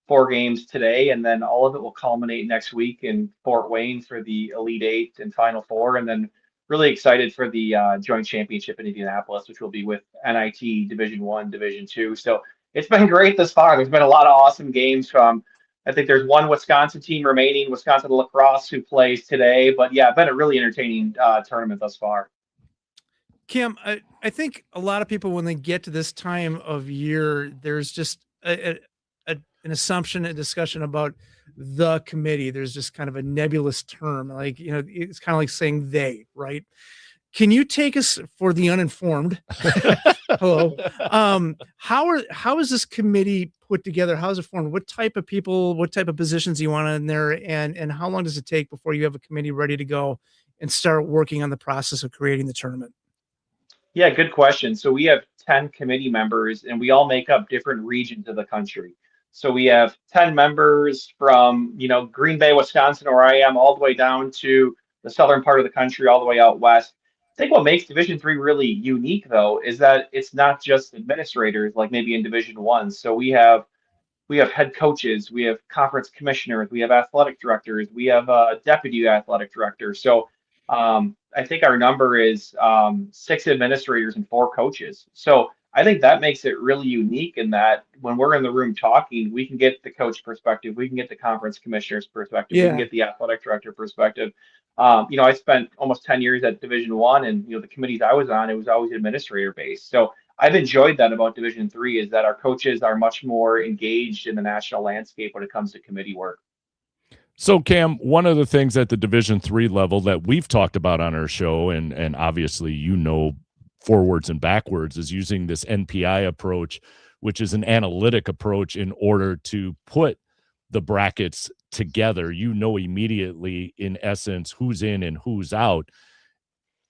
4 games today, and then all of it will culminate next week in Fort Wayne for the Elite Eight and Final Four, and then really excited for the joint championship in Indianapolis, which will be with NIT Division One, Division Two. So it's been great thus far. There's been a lot of awesome games from. I think there's one Wisconsin team remaining, Wisconsin lacrosse, who plays today. But yeah, been a really entertaining tournament thus far. Kim, I think a lot of people, when they get to this time of year, there's just an assumption, a discussion about the committee. There's just kind of a nebulous term. Like, it's kind of like saying they, right? Can you take us, for the uninformed? Hello. How is this committee put together? How is it formed? What type of people, what type of positions do you want in there? And how long does it take before you have a committee ready to go and start working on the process of creating the tournament? Yeah, good question. So we have 10 committee members, and we all make up different regions of the country. So we have 10 members from, Green Bay, Wisconsin, where I am, all the way down to the southern part of the country, all the way out west. I think what makes Division III really unique, though, is that it's not just administrators like maybe in Division I. So we have head coaches, we have conference commissioners, we have athletic directors, we have a deputy athletic director. So I think our number is 6 administrators and 4 coaches. So I think that makes it really unique in that when we're in the room talking, we can get the coach perspective, we can get the conference commissioner's perspective, we can get the athletic director perspective. I spent almost 10 years at Division I, and the committees I was on, it was always administrator based. So I've enjoyed that about Division III, is that our coaches are much more engaged in the national landscape when it comes to committee work. So, Cam, one of the things at the Division III level that we've talked about on our show, and obviously forwards and backwards, is using this NPI approach, which is an analytic approach in order to put the brackets together. Immediately, in essence, who's in and who's out.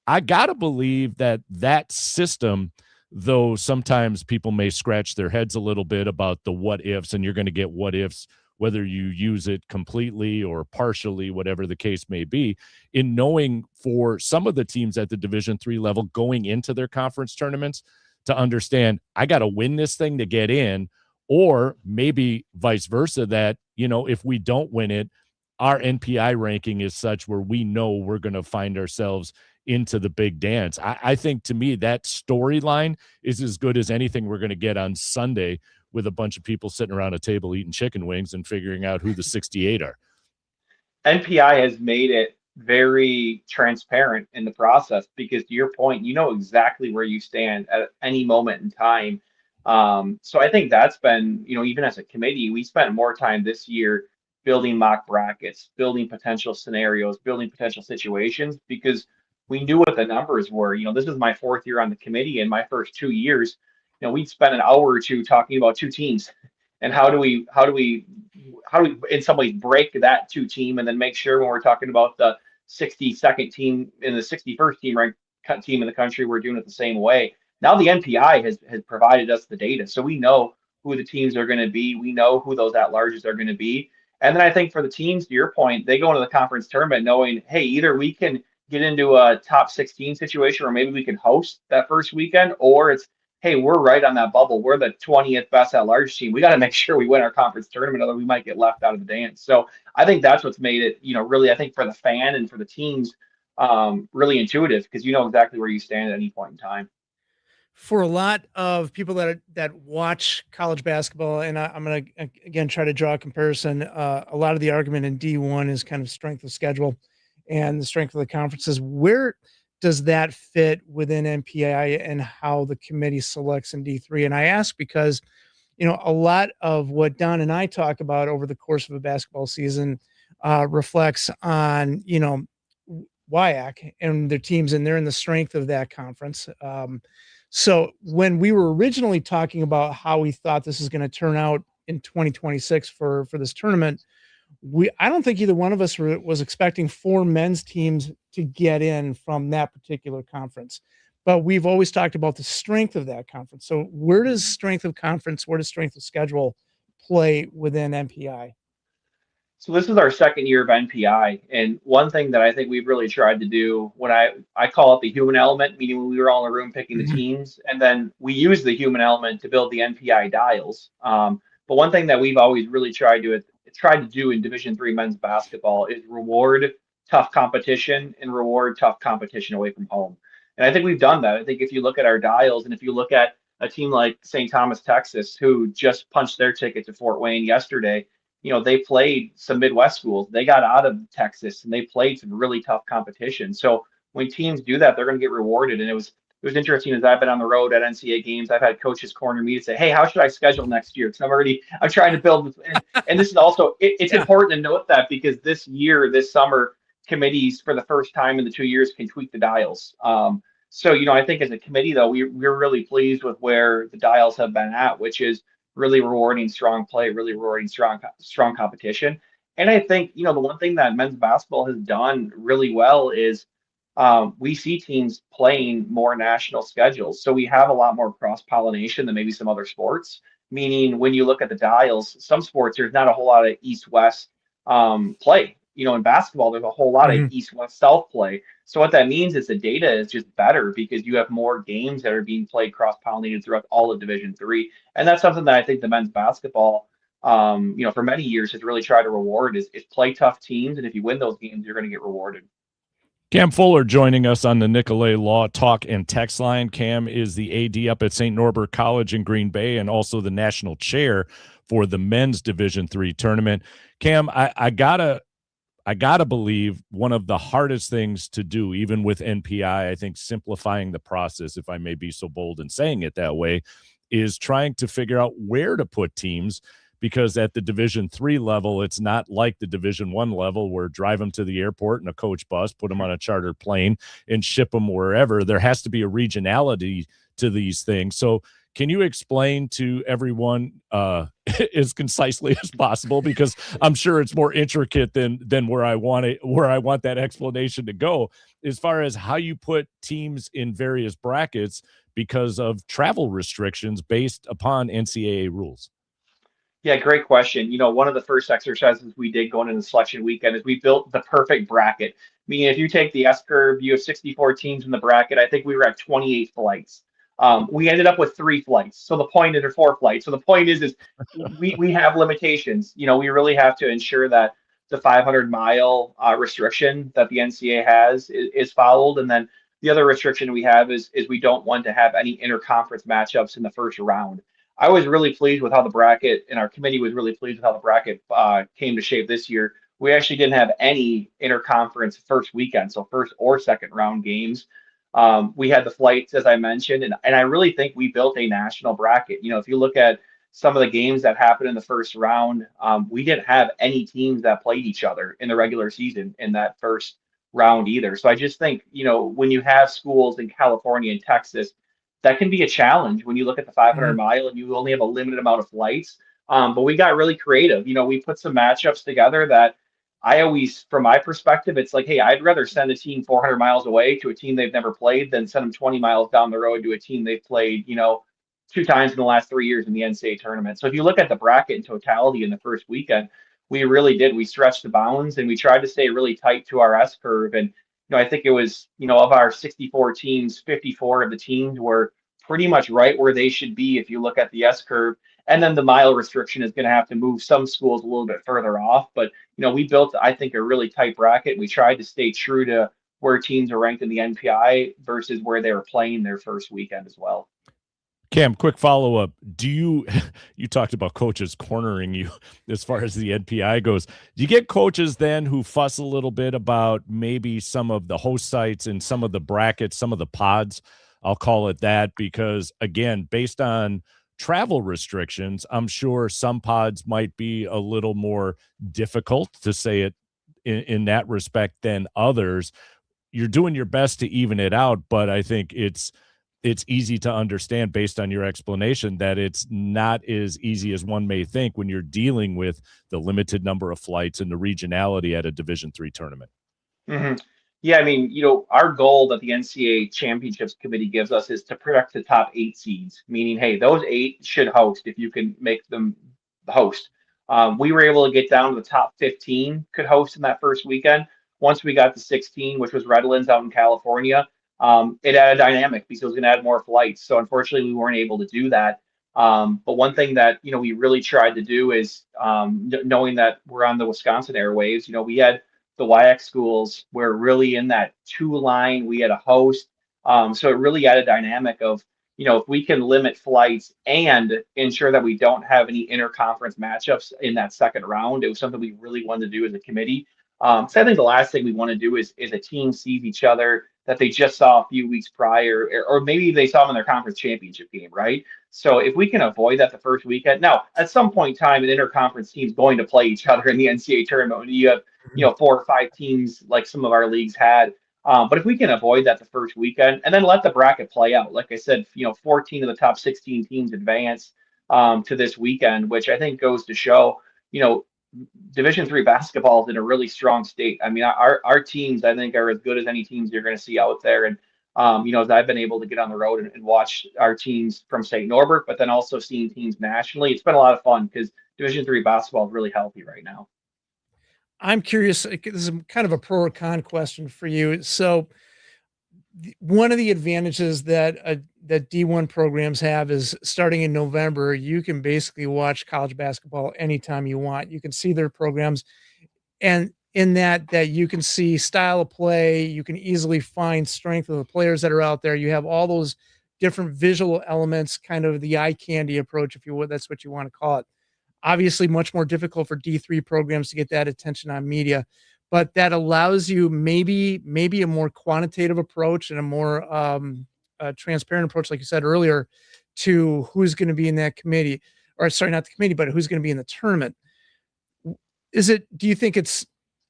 I got to believe that system, though sometimes people may scratch their heads a little bit about the what ifs, and you're going to get what ifs whether you use it completely or partially, whatever the case may be, in knowing for some of the teams at the Division III level going into their conference tournaments to understand, I got to win this thing to get in, or maybe vice versa, that, if we don't win it, our NPI ranking is such where we know we're going to find ourselves into the big dance. I think, to me, that storyline is as good as anything we're going to get on Sunday, with a bunch of people sitting around a table eating chicken wings and figuring out who the 68 are. NPI has made it very transparent in the process because, to your point, you know exactly where you stand at any moment in time. So I think that's been, even as a committee, we spent more time this year building mock brackets, building potential scenarios, building potential situations, because we knew what the numbers were. This is my 4th year on the committee, and my first 2 years, we'd spend an hour or two talking about 2 teams and how do we in some ways break that 2 team, and then make sure when we're talking about the 62nd team and the 61st team in the country, we're doing it the same way. Now the NPI has provided us the data, so we know who the teams are going to be. We know who those at-larges are going to be. And then I think for the teams, to your point, they go into the conference tournament knowing, hey, either we can get into a top 16 situation, or maybe we can host that first weekend, or it's, hey, we're right on that bubble. We're the 20th best at large team. We got to make sure we win our conference tournament, otherwise we might get left out of the dance. So I think that's what's made it, really, I think for the fan and for the teams, really intuitive, because you know exactly where you stand at any point in time. for a lot of people that watch college basketball, and I'm going to again try to draw a comparison. A lot of the argument in D1 is kind of strength of schedule and the strength of the conferences. Where does that fit within NPI and how the committee selects in D3? And I ask because, a lot of what Don and I talk about over the course of a basketball season reflects on, WIAC and their teams, and they're in the strength of that conference. So when we were originally talking about how we thought this is going to turn out in 2026 for this tournament, I don't think either one of us was expecting 4 men's teams to get in from that particular conference. But we've always talked about the strength of that conference. So where does strength of conference, where does strength of schedule play within NPI? So this is our second year of NPI, and one thing that I think we've really tried to do, when I call it the human element, meaning when we were all in a room picking the teams, and then we use the human element to build the NPI dials. But one thing that we've always really tried to do in Division III men's basketball is reward tough competition and reward tough competition away from home. And I think we've done that. I think if you look at our dials, and if you look at a team like St. Thomas, Texas, who just punched their ticket to Fort Wayne yesterday, they played some Midwest schools. They got out of Texas and they played some really tough competition. So when teams do that, they're going to get rewarded. And it was interesting, as I've been on the road at NCAA games, I've had coaches corner me to say, "Hey, how should I schedule next year?" Because I'm trying to build. And this is also, it's important to note that, because this summer, committees for the first time in the 2 years can tweak the dials. So, I think as a committee, though, we're really pleased with where the dials have been at, which is really rewarding strong play, really rewarding strong competition. And I think, the one thing that men's basketball has done really well is we see teams playing more national schedules. So we have a lot more cross-pollination than maybe some other sports, meaning when you look at the dials, some sports, there's not a whole lot of East-West play. In basketball, there's a whole lot of East-West-South play. So what that means is the data is just better because you have more games that are being played cross-pollinated throughout all of Division III. And that's something that I think the men's basketball, for many years has really tried to reward is play tough teams. And if you win those games, you're going to get rewarded. Cam Fuller joining us on the Nicolay Law Talk and Text line. Cam is the AD up at St. Norbert College in Green Bay and also the national chair for the men's Division III tournament. Cam, I gotta believe one of the hardest things to do, even with NPI, I think simplifying the process, if I may be so bold in saying it that way, is trying to figure out where to put teams, because at the Division III level, it's not like the Division I level where drive them to the airport in a coach bus, put them on a chartered plane, and ship them wherever. There has to be a regionality to these things. So can you explain to everyone as concisely as possible, because I'm sure it's more intricate than where I want that explanation to go, as far as how you put teams in various brackets because of travel restrictions based upon NCAA rules? Yeah, great question. One of the first exercises we did going into selection weekend is we built the perfect bracket. Meaning, if you take the S curve, you have 64 teams in the bracket. I think we were at 28 flights. We ended up with 3 flights. So the point is, or 4 flights. So the point is we have limitations. We really have to ensure that the 500-mile restriction that the NCAA has is followed. And then the other restriction we have is we don't want to have any interconference matchups in the first round. I was really pleased with how the bracket, and our committee was really pleased with how the bracket came to shape this year. We actually didn't have any interconference first weekend, so first or second round games. We had the flights, as I mentioned, and I really think we built a national bracket. If you look at some of the games that happened in the first round, we didn't have any teams that played each other in the regular season in that first round either. So I just think, when you have schools in California and Texas, that can be a challenge when you look at the 500 mile and you only have a limited amount of flights. But we got really creative. We put some matchups together that I always, from my perspective, it's like, hey, I'd rather send a team 400 miles away to a team they've never played than send them 20 miles down the road to a team they've played, 2 times in the last 3 years in the NCAA tournament. So if you look at the bracket in totality in the first weekend, we really did. We stretched the bounds and we tried to stay really tight to our S curve. And I think it was, of our 64 teams, 54 of the teams were pretty much right where they should be if you look at the S curve. And then the mile restriction is going to have to move some schools a little bit further off. But, we built, I think, a really tight bracket. We tried to stay true to where teams are ranked in the NPI versus where they were playing their first weekend as well. Cam, quick follow-up. You talked about coaches cornering you as far as the NPI goes. Do you get coaches then who fuss a little bit about maybe some of the host sites and some of the brackets, some of the pods? I'll call it that because, again, based on travel restrictions, I'm sure some pods might be a little more difficult, to say it in that respect, than others. You're doing your best to even it out, but I think it's easy to understand based on your explanation that it's not as easy as one may think when you're dealing with the limited number of flights and the regionality at a Division III tournament. Mhm. Yeah, I mean, our goal that the NCAA Championships Committee gives us is to protect the top 8 seeds, meaning, hey, those 8 should host if you can make them host. We were able to get down to the top 15 could host in that first weekend. Once we got to 16, which was Redlands out in California, it added dynamic because it was going to add more flights. So unfortunately, we weren't able to do that. But one thing that we really tried to do is, knowing that we're on the Wisconsin airwaves, we had the YX schools were really in that 2 line. We had a host. So it really added dynamic of, if we can limit flights and ensure that we don't have any interconference matchups in that second round, it was something we really wanted to do as a committee. So I think the last thing we want to do is a team sees each other that they just saw a few weeks prior, or maybe they saw them in their conference championship game, right? So if we can avoid that the first weekend, now at some point in time, an interconference team's going to play each other in the NCAA tournament. When you have 4 or 5 teams like some of our leagues had. But if we can avoid that the first weekend and then let the bracket play out, like I said, 14 of the top 16 teams advance to this weekend, which I think goes to show, Division III basketball is in a really strong state. I mean, our teams, I think, are as good as any teams you're going to see out there. And, as I've been able to get on the road and watch our teams from St. Norbert, but then also seeing teams nationally, it's been a lot of fun because Division III basketball is really healthy right now. I'm curious, this is kind of a pro or con question for you. So one of the advantages that that D1 programs have is starting in November, you can basically watch college basketball anytime you want. You can see their programs, and in that you can see style of play, you can easily find strength of the players that are out there. You have all those different visual elements, kind of the eye candy approach, if you would, that's what you want to call it. Obviously, much more difficult for D3 programs to get that attention on media, but that allows you maybe a more quantitative approach and a more transparent approach, like you said earlier, to who's going to be in that committee, or sorry, not the committee, but who's going to be in the tournament. Do you think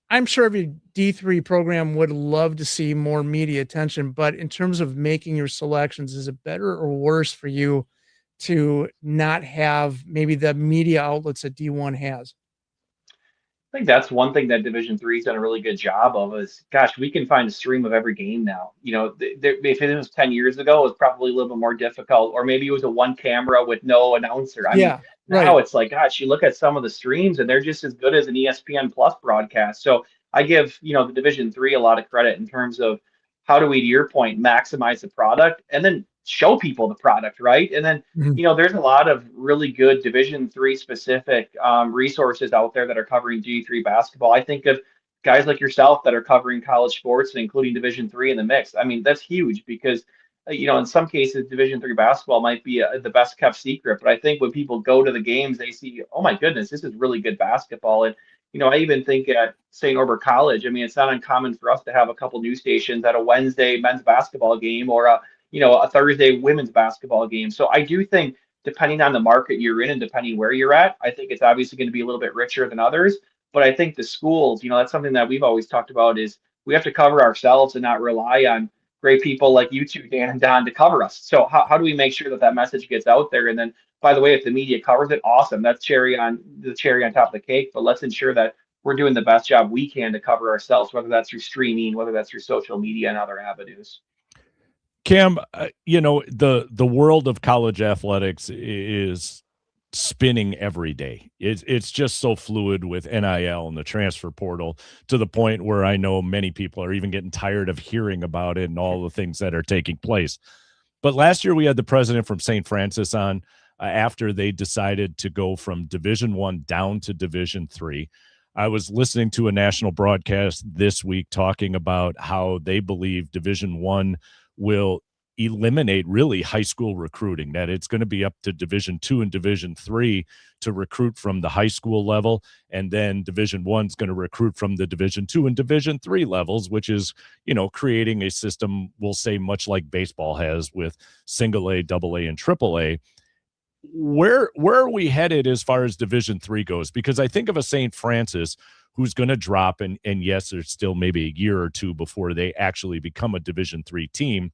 I'm sure every D3 program would love to see more media attention, but in terms of making your selections, is it better or worse for you to not have maybe the media outlets that D1 has? I think that's one thing that Division Three's done a really good job of is, gosh, we can find a stream of every game now. If it was 10 years ago, it was probably a little bit more difficult, or maybe it was a one camera with no announcer. I mean, now it's like, gosh, you look at some of the streams and they're just as good as an ESPN Plus broadcast. So I give, the Division Three a lot of credit in terms of how do we, to your point, maximize the product and then show people the product, right? And then there's a lot of really good Division Three specific resources out there that are covering D3 basketball. I think of guys like yourself that are covering college sports and including Division Three in the mix. I mean, that's huge because in some cases Division Three basketball might be the best kept secret. But I think when people go to the games, they see, oh my goodness, this is really good basketball. And I even think at St. Norbert College, I mean, it's not uncommon for us to have a couple news stations at a Wednesday men's basketball game or a Thursday women's basketball game. So I do think depending on the market you're in and depending where you're at, I think it's obviously going to be a little bit richer than others. But I think the schools, that's something that we've always talked about is we have to cover ourselves and not rely on great people like you two, Dan and Don, to cover us. So how do we make sure that message gets out there? And then, by the way, if the media covers it, awesome. That's cherry on top of the cake. But let's ensure that we're doing the best job we can to cover ourselves, whether that's through streaming, whether that's through social media and other avenues. Cam, the world of college athletics is spinning every day. It's just so fluid with NIL and the transfer portal to the point where I know many people are even getting tired of hearing about it and all the things that are taking place. But last year we had the president from St. Francis on after they decided to go from Division I down to Division III. I was listening to a national broadcast this week talking about how they believe Division I will eliminate really high school recruiting, that it's going to be up to Division II and Division III to recruit from the high school level, and then Division I is going to recruit from the Division II and Division III levels, which is, creating a system, we'll say, much like baseball has with single A, double A, and triple A. Where are we headed as far as Division III goes? Because I think of a St. Francis who's going to drop, and yes, there's still maybe a year or two before they actually become a Division III team,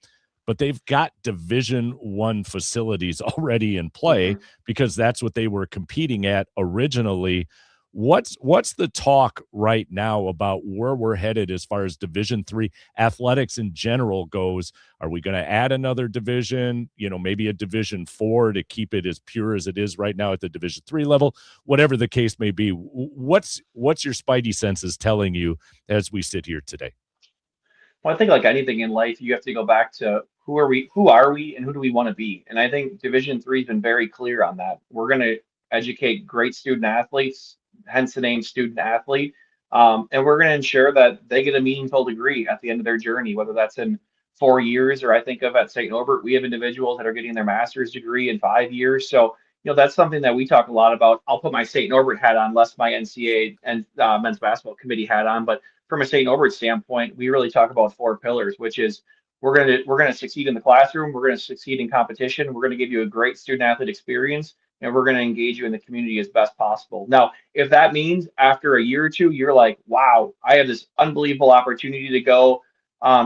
but they've got Division I facilities already in play because that's what they were competing at originally. What's the talk right now about where we're headed as far as Division III athletics in general goes? Are we going to add another division, maybe a Division IV to keep it as pure as it is right now at the Division III level? Whatever the case may be, what's your spidey senses telling you as we sit here today? Well, I think like anything in life, you have to go back to who are we, and who do we want to be? And I think Division III has been very clear on that. We're going to educate great student athletes, hence the name student athlete. And we're going to ensure that they get a meaningful degree at the end of their journey, whether that's in 4 years, or I think of at St. Norbert, we have individuals that are getting their master's degree in 5 years. So, that's something that we talk a lot about. I'll put my St. Norbert hat on, less my NCAA and men's basketball committee hat on. But from a St. Norbert standpoint, we really talk about 4 pillars, which is we're gonna succeed in the classroom, we're gonna succeed in competition, we're gonna give you a great student athlete experience, and we're gonna engage you in the community as best possible. Now, if that means after a year or two, you're like, wow, I have this unbelievable opportunity to go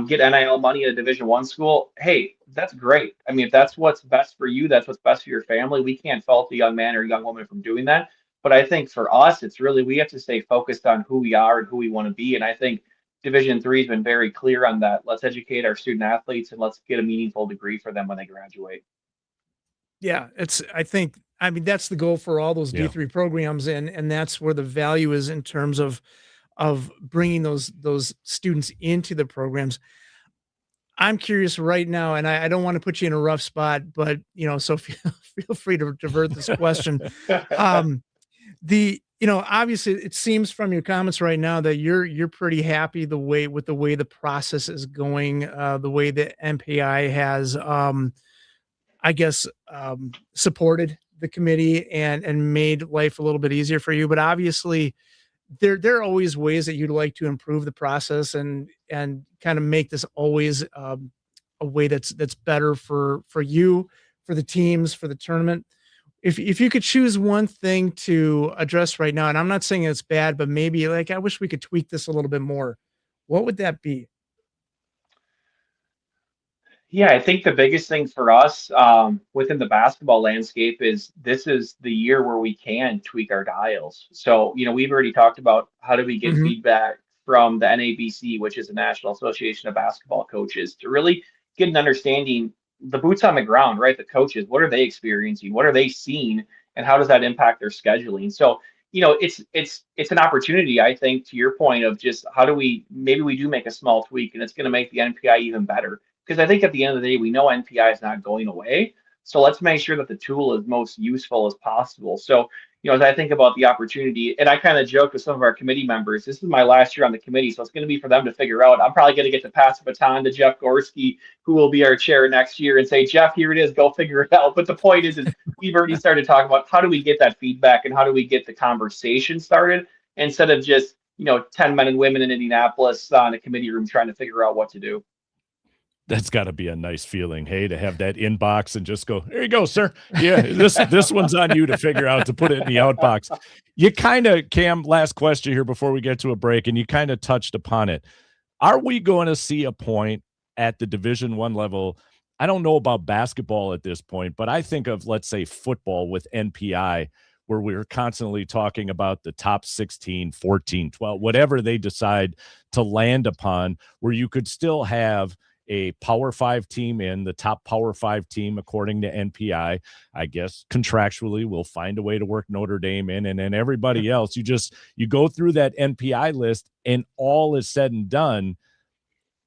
get NIL money at a Division I school, hey, that's great. I mean, if that's what's best for you, that's what's best for your family. We can't fault the young man or young woman from doing that. But I think for us, it's really, we have to stay focused on who we are and who we want to be. And I think Division III has been very clear on that. Let's educate our student athletes and let's get a meaningful degree for them when they graduate. Yeah, I mean, that's the goal for all those D3 programs, and that's where the value is in terms of bringing those students into the programs. I'm curious right now, and I don't want to put you in a rough spot, but so feel free to divert this question. Obviously it seems from your comments right now that you're pretty happy with the way the process is going, the way the NPI has, supported the committee and made life a little bit easier for you. But obviously there are always ways that you'd like to improve the process and kind of make this always a way that's better for you, for the teams, for the tournament. If you could choose one thing to address right now, and I'm not saying it's bad, but maybe like, I wish we could tweak this a little bit more, what would that be? Yeah, I think the biggest thing for us within the basketball landscape is this is the year where we can tweak our dials. So, we've already talked about how do we get feedback from the NABC, which is the National Association of Basketball Coaches, to really get an understanding, the boots on the ground, right? The coaches, what are they experiencing? What are they seeing? And how does that impact their scheduling? So, it's an opportunity, I think, to your point of just how do maybe we do make a small tweak and it's going to make the NPI even better. Because I think at the end of the day, we know NPI is not going away. So let's make sure that the tool is most useful as possible. So, as I think about the opportunity, and I kind of joke with some of our committee members, this is my last year on the committee, so it's going to be for them to figure out. I'm probably going to get to pass the baton to Jeff Gorski, who will be our chair next year, and say, Jeff, here it is, go figure it out. But the point is we've already started talking about how do we get that feedback and how do we get the conversation started instead of just, 10 men and women in Indianapolis in a committee room trying to figure out what to do. That's got to be a nice feeling, hey, to have that inbox and just go, there you go, sir. Yeah, this one's on you to figure out, to put it in the outbox. You kind of, Cam, last question here before we get to a break, and you kind of touched upon it. Are we going to see a point at the Division I level? I don't know about basketball at this point, but I think of, let's say, football with NPI, where we're constantly talking about the top 16, 14, 12, whatever they decide to land upon, where you could still have a Power 5 team in the top Power 5 team, according to NPI. I guess contractually we'll find a way to work Notre Dame in, and then everybody else. You go through that NPI list, and all is said and done.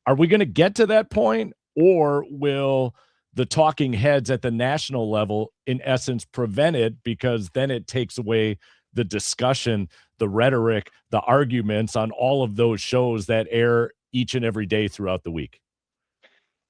Are we going to get to that point, or will the talking heads at the national level, in essence, prevent it, because then it takes away the discussion, the rhetoric, the arguments on all of those shows that air each and every day throughout the week?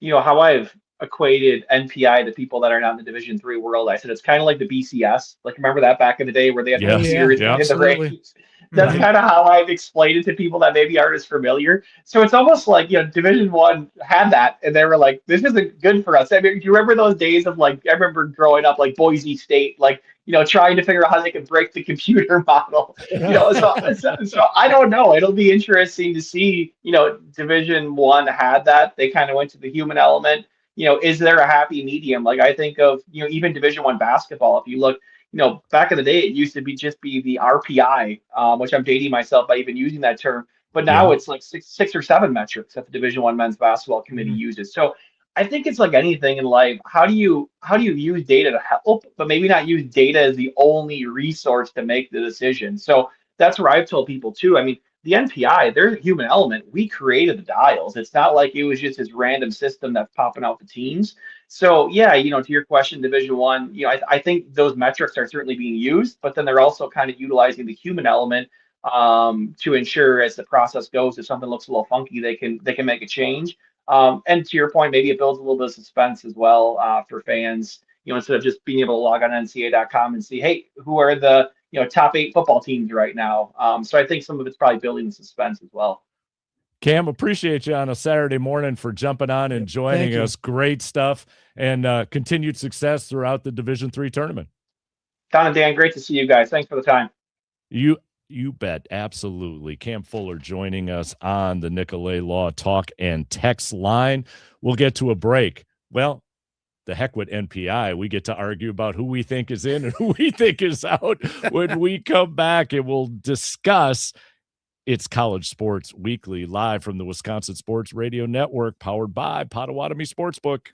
How I've equated NPI to people that are not in the Division III world. I said it's kind of like the BCS. Like remember that back in the day where they had the computers in the absolutely. rankings. That's Mhm. kind of how I've explained it to people that maybe aren't as familiar. So it's almost like, Division I had that and they were like, this isn't good for us. I mean, do you remember those days of like, I remember growing up like Boise State, like, trying to figure out how they could break the computer model. So I don't know. It'll be interesting to see, Division I had that. They kind of went to the human element. Is there a happy medium? Like I think of, even Division I basketball. If you look, back in the day, it used to be the RPI, which I'm dating myself by even using that term. But now it's like six or seven metrics that the Division I men's basketball committee uses. So I think it's like anything in life. How do you use data to help, but maybe not use data as the only resource to make the decision. So that's where I've told people too. I mean, the NPI, there's a human element. We created the dials. It's not like it was just this random system that's popping out the teams. So yeah, to your question, Division I, I think those metrics are certainly being used, but then they're also kind of utilizing the human element to ensure as the process goes, if something looks a little funky, they can make a change. And to your point, maybe it builds a little bit of suspense as well for fans. Instead of just being able to log on NCAA.com and see, hey, who are the top 8 football teams right now? So I think some of it's probably building the suspense as well. Cam, appreciate you on a Saturday morning for jumping on and joining us. Great stuff and continued success throughout the Division III tournament. Don and Dan, great to see you guys. Thanks for the time. You bet. Absolutely. Cam Fuller joining us on the Nicolay Law Talk and Text line. We'll get to a break. Well, the heck with NPI. We get to argue about who we think is in and who we think is out. When we come back, and we'll discuss It's College Sports Weekly, live from the Wisconsin Sports Radio Network, powered by Potawatomi Sportsbook.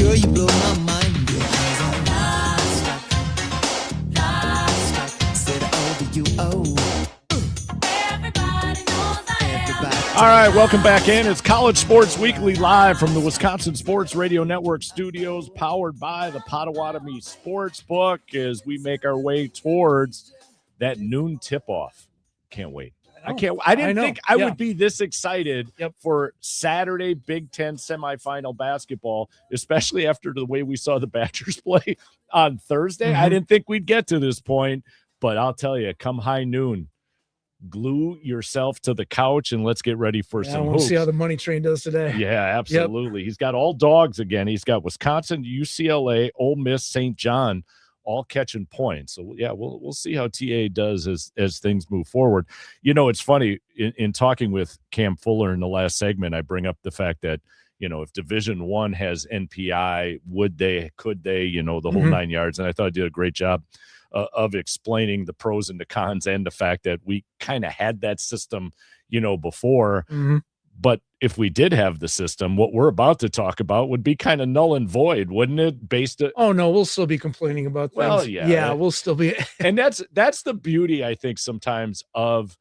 Girl, you blow my mind. Your eyes are non-stop. Said over you, oh. Everybody knows I am. Everybody. All right, welcome back in. It's College Sports Weekly live from the Wisconsin Sports Radio Network studios, powered by the Potawatomi Sportsbook as we make our way towards that noon tip-off. Can't wait. I didn't think I would be this excited for Saturday Big Ten semifinal basketball, especially after the way we saw the Badgers play on Thursday. I didn't think we'd get to this point, but I'll tell you, come high noon, glue yourself to the couch and let's get ready for some we'll hoops. see how the money train does today. Yeah, absolutely. He's got all dogs again. He's got Wisconsin, UCLA, Ole Miss, St. John, all catching points. So yeah, we'll see how TA does as things move forward. You know, it's funny in talking with Cam Fuller in the last segment, I bring up the fact that, you know, if Division I has NPI, could they, you know, the whole 9 yards. And I thought I did a great job of explaining the pros and the cons and the fact that we kind of had that system, you know, before. But if we did have the system, what we're about to talk about would be kind of null and void, wouldn't it? Oh, no, we'll still be complaining about things. Well, yeah. We'll still be. And that's the beauty, I think, sometimes of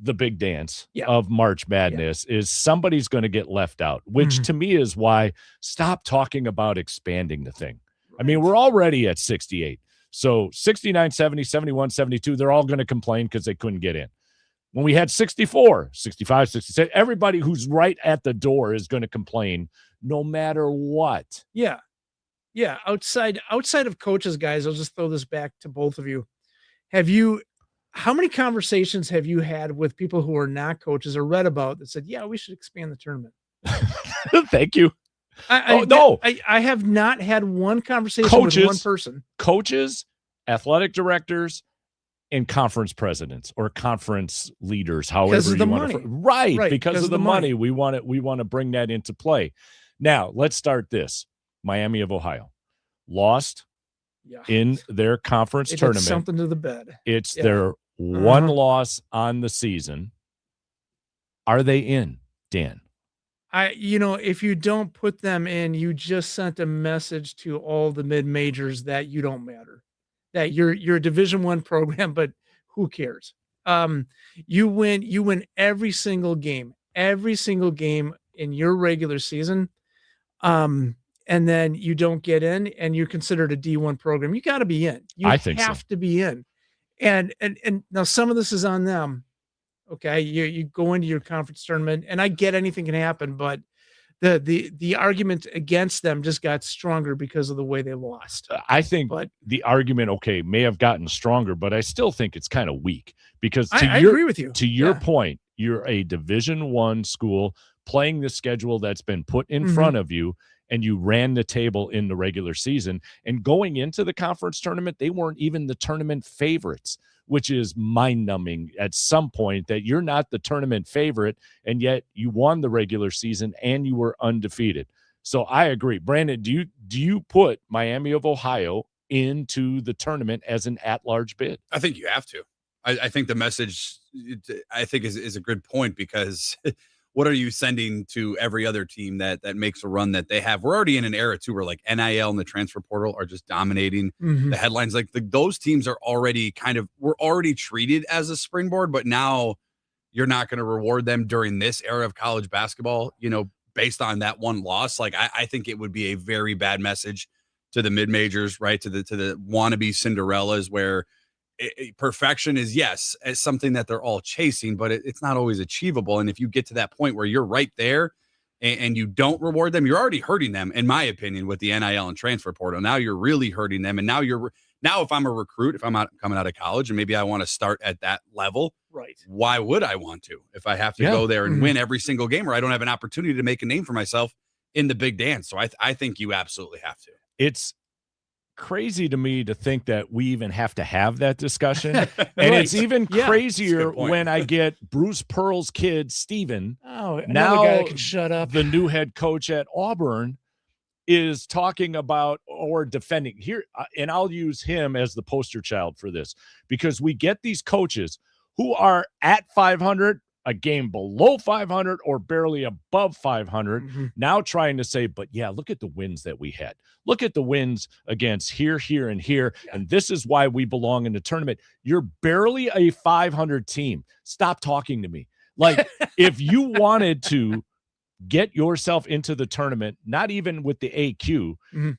the big dance of March Madness is somebody's going to get left out, which to me is why stop talking about expanding the thing. I mean, we're already at 68. So 69, 70, 71, 72, they're all going to complain because they couldn't get in. When we had 64, 65, 66, everybody who's right at the door is going to complain no matter what. Yeah. Outside of coaches, guys, I'll just throw this back to both of you. How many conversations have you had with people who are not coaches or read about that said, yeah, we should expand the tournament? Thank you. I have not had one conversation with one person. Coaches, athletic directors, and conference presidents or conference leaders, however you want to. Right, because of the money. We want to bring that into play. Now, let's start this. Miami of Ohio lost in their conference tournament. Something to the bed. It's their one loss on the season. Are they in, Dan? If you don't put them in, you just sent a message to all the mid-majors that you don't matter, that you're a Division I program, but who cares? You win every single game in your regular season. And then you don't get in and you're considered a D1 program. You got to be in. I think have to be in. And now some of this is on them. Okay. You go into your conference tournament and I get anything can happen, but the argument against them just got stronger because of the way they lost. I think the argument, may have gotten stronger, but I still think it's kind of weak because I agree with you. To your point, you're a Division I school playing the schedule that's been put in front of you, and you ran the table in the regular season. And going into the conference tournament, they weren't even the tournament favorites, which is mind-numbing at some point that you're not the tournament favorite, and yet you won the regular season and you were undefeated. So I agree. Brandon, do you put Miami of Ohio into the tournament as an at-large bid? I think you have to. I think the message, I think, is a good point because what are you sending to every other team that makes a run that they have? We're already in an era, too, where like NIL and the transfer portal are just dominating the headlines. Like those teams are already we're already treated as a springboard, but now you're not going to reward them during this era of college basketball, based on that one loss. Like I think it would be a very bad message to the mid-majors, right? To the wannabe Cinderellas where perfection is as something that they're all chasing, but it's not always achievable. And if you get to that point where you're right there and you don't reward them, you're already hurting them, in my opinion, with the NIL and transfer portal. Now you're really hurting them. And now if I'm a recruit, if I'm coming out of college and maybe I want to start at that level, right? Why would I want to if I have to go there and win every single game, or I don't have an opportunity to make a name for myself in the big dance? So I think you absolutely have to. It's crazy to me to think that we even have to have that discussion. And it's even crazier when I get Bruce Pearl's kid, Steven. Oh, now guy that can shut up. The new head coach at Auburn is talking about or defending here. And I'll use him as the poster child for this because we get these coaches who are at 500 a game below 500 or barely above 500. Now trying to say, but yeah, look at the wins that we had. Look at the wins against here, here, and here. Yeah. And this is why we belong in the tournament. You're barely a 500 team. Stop talking to me. Like, if you wanted to get yourself into the tournament, not even with the AQ,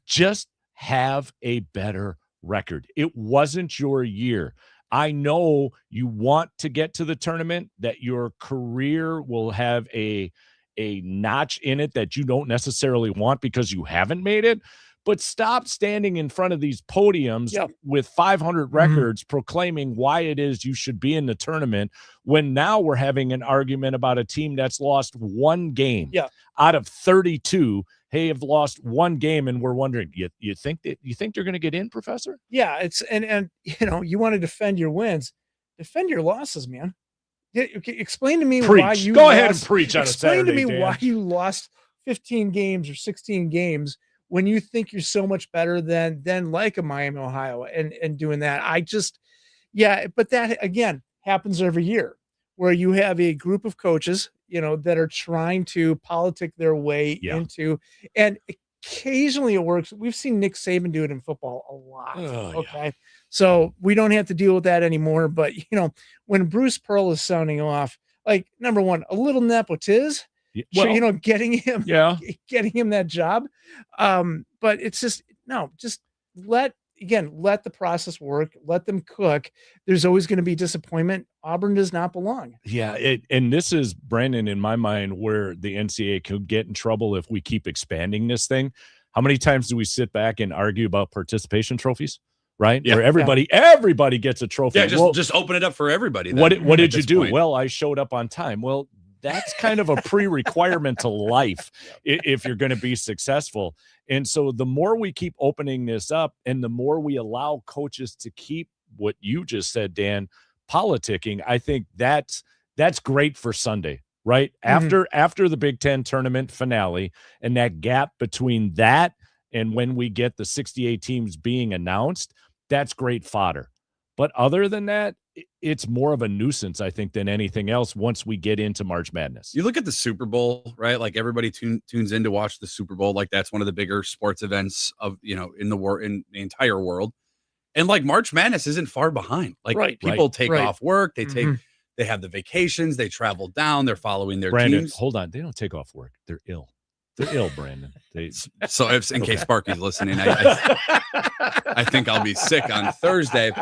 just have a better record. It wasn't your year. I know you want to get to the tournament, that your career will have a notch in it that you don't necessarily want because you haven't made it. But stop standing in front of these podiums with 500 records proclaiming why it is you should be in the tournament, when now we're having an argument about a team that's lost one game out of 32. Hey, have lost one game, and we're wondering, you think they're going to get in, Professor? Yeah, it's and you want to defend your wins, defend your losses, man. Explain to me why you go ahead and preach on a Saturday. Explain to me Dan. why you lost 15 games or 16 games when you think you're so much better than like a Miami, Ohio, and doing that. But that again happens every year, where you have a group of coaches, that are trying to politic their way into, and occasionally it works. We've seen Nick Saban do it in football a lot. So we don't have to deal with that anymore. But when Bruce Pearl is sounding off, like, number one, a little nepotism. Well, getting him that job. But it's just let the process work. Let them cook. There's always going to be disappointment. Auburn does not belong. Yeah. And this is, Brandon, in my mind, where the NCAA could get in trouble if we keep expanding this thing. How many times do we sit back and argue about participation trophies? Right? Yeah. Where everybody gets a trophy. Yeah, just open it up for everybody. What did you do? Point. Well, I showed up on time. Well, that's kind of a pre-requirement to life if you're going to be successful. And so the more we keep opening this up, and the more we allow coaches to keep what you just said, Dan, politicking, I think that's great for Sunday, right? After the Big Ten tournament finale, and that gap between that and when we get the 68 teams being announced, that's great fodder. But other than that, it's more of a nuisance, I think, than anything else once we get into March Madness. You look at the Super Bowl, right? Like, everybody tunes in to watch the Super Bowl. Like, that's one of the bigger sports events of, in the entire world. And like, March Madness isn't far behind. Like, people take off work. They have the vacations. They travel down. They're following their teams. Hold on. They don't take off work. They're ill. They're ill, Brandon. So if, in case Sparky's listening, I think I'll be sick on Thursday.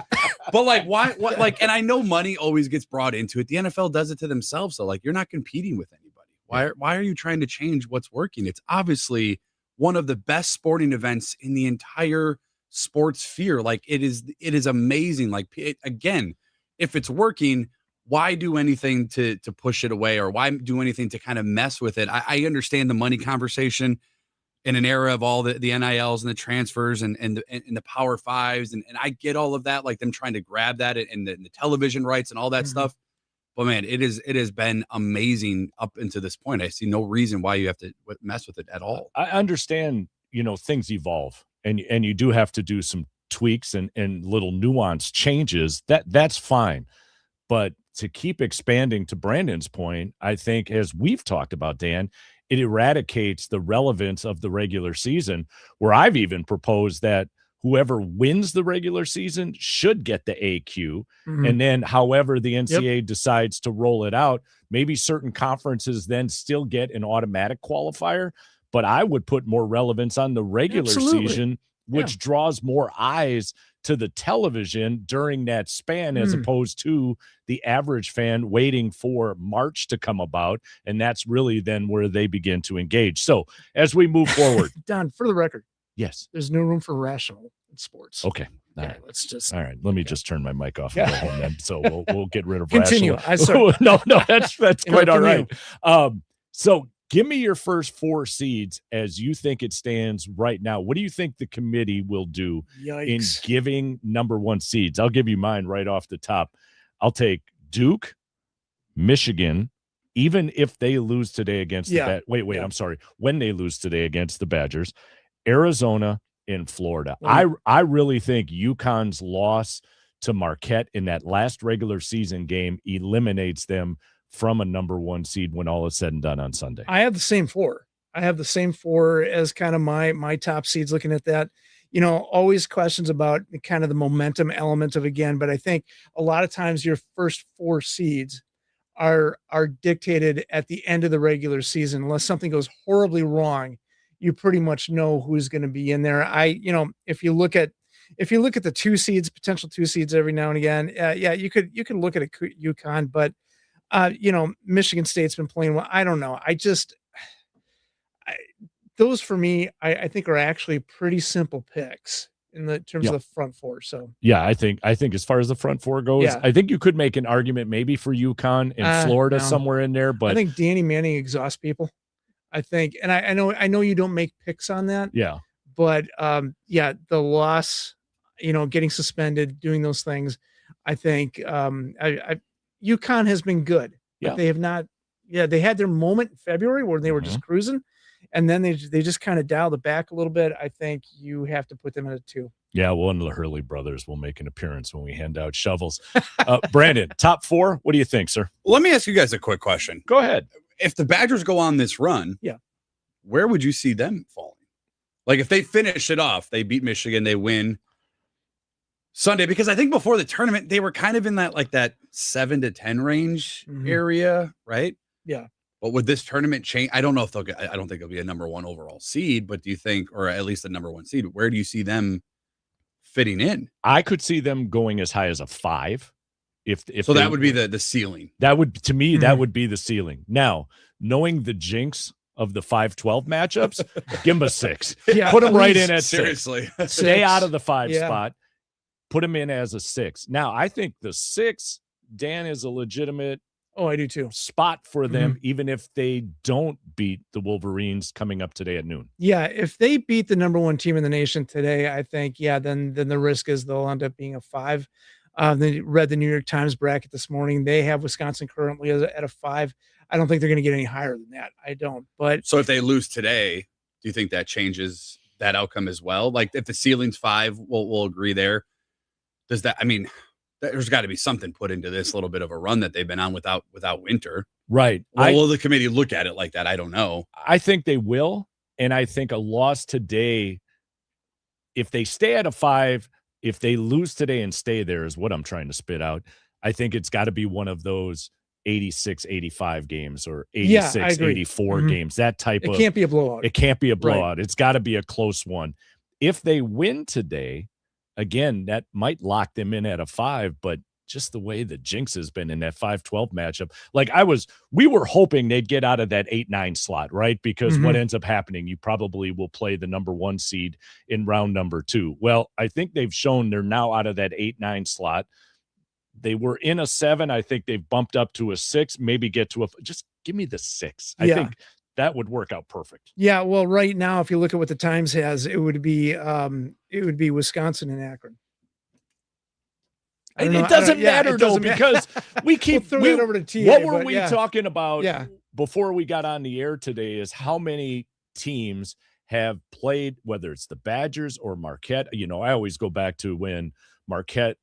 But like, why? What? Like, and I know money always gets brought into it. The NFL does it to themselves. So like, you're not competing with anybody. Why are you trying to change what's working? It's obviously one of the best sporting events in the entire sports sphere. Like, it is amazing. Like, again, if it's working, why do anything to push it away, or why do anything to kind of mess with it? I understand the money conversation in an era of all the NILs and the transfers and the Power Fives. And I get all of that, like them trying to grab that and the television rights and all that stuff. But man, it has been amazing up until this point. I see no reason why you have to mess with it at all. I understand, things evolve, and you do have to do some tweaks and little nuance changes. That's fine. But to keep expanding, to Brandon's point, I think, as we've talked about, Dan, it eradicates the relevance of the regular season, where I've even proposed that whoever wins the regular season should get the AQ. And then however the NCAA decides to roll it out, maybe certain conferences then still get an automatic qualifier. But I would put more relevance on the regular season, which draws more eyes to the television during that span, as opposed to the average fan waiting for March to come about. And that's really then where they begin to engage. So as we move forward. Don, for the record, yes, there's no room for rational in sports. Okay. All right. Let's just. All right. Let me just turn my mic off. And go home then. So we'll get rid of Continue. rational. No, that's quite all right. So give me your first four seeds as you think it stands right now. What do you think the committee will do in giving number one seeds? I'll give you mine right off the top. I'll take Duke, Michigan, even if they lose today against the I'm sorry. When they lose today against the Badgers, Arizona, and Florida. I really think UConn's loss to Marquette in that last regular season game eliminates them from a number 1 seed when all is said and done on Sunday? I have the same 4. I have the same 4 as kind of my top seeds looking at that. Always questions about kind of the momentum element of again, but I think a lot of times your first 4 seeds are dictated at the end of the regular season. Unless something goes horribly wrong, you pretty much know who's going to be in there. If you look at the 2 seeds, potential 2 seeds every now and again, you could look at a UConn, but Michigan State's been playing well. I don't know. Those for me, I think are actually pretty simple picks in the terms of the front 4. So yeah, I think as far as the front 4 goes, I think you could make an argument maybe for UConn and Florida somewhere in there, but I think Danny Manning exhausts people. I think, and I know you don't make picks on that. Yeah. But the loss, getting suspended, doing those things, I think UConn has been good. But they have not. Yeah, they had their moment in February where they were just cruising, and then they just kind of dialed it back a little bit. I think you have to put them at a 2. Yeah, one of the Hurley brothers will make an appearance when we hand out shovels. Brandon, top 4, what do you think, sir? Well, let me ask you guys a quick question. Go ahead. If the Badgers go on this run, where would you see them falling? Like if they finish it off, they beat Michigan, they win Sunday, because I think before the tournament, they were kind of in that 7 to 10 range area, right? Yeah. But would this tournament change? I don't know if I don't think it'll be a number 1 overall seed, but do you think, or at least a number 1 seed, where do you see them fitting in? I could see them going as high as a 5. If so, that would be the ceiling. That would, to me, that would be the ceiling. Now, knowing the jinx of the 5-12 matchups, give them a 6. Yeah, put them right in at seriously. 6. Stay out of the 5 spot. Put them in as a 6. Now, I think the 6, Dan, is a legitimate I do too. spot for them, even if they don't beat the Wolverines coming up today at noon. Yeah, if they beat the number 1 team in the nation today, I think, then the risk is they'll end up being a 5. They read the New York Times bracket this morning. They have Wisconsin currently at a 5. I don't think they're going to get any higher than that. I don't. But so if they lose today, do you think that changes that outcome as well? Like if the ceiling's 5, we'll agree there. Does that? I mean, there's got to be something put into this little bit of a run that they've been on without Winter, right? Will the committee look at it like that? I don't know. I think they will, and I think a loss today, if they stay at a 5, if they lose today and stay there, is what I'm trying to spit out. I think it's got to be one of those 86-85 games or 86-84 games. That type of. It can't be a blowout. It can't be a blowout. Right. It's got to be a close one. If they win today, again, that might lock them in at a 5, but just the way the jinx has been in that 5-12 matchup, we were hoping they'd get out of that 8-9 slot, right? Because what ends up happening, you probably will play the number 1 seed in round number 2. Well, I think they've shown they're now out of that 8-9 slot. They were in a 7. I think they've bumped up to a 6, maybe get to just give me the 6. I think that would work out perfect. Yeah, well, right now, if you look at what the Times has, it would be Wisconsin and Akron. It doesn't matter though, because we keep throw that over to TA. What were we talking about before we got on the air today is how many teams have played, whether it's the Badgers or Marquette. I always go back to when Marquette,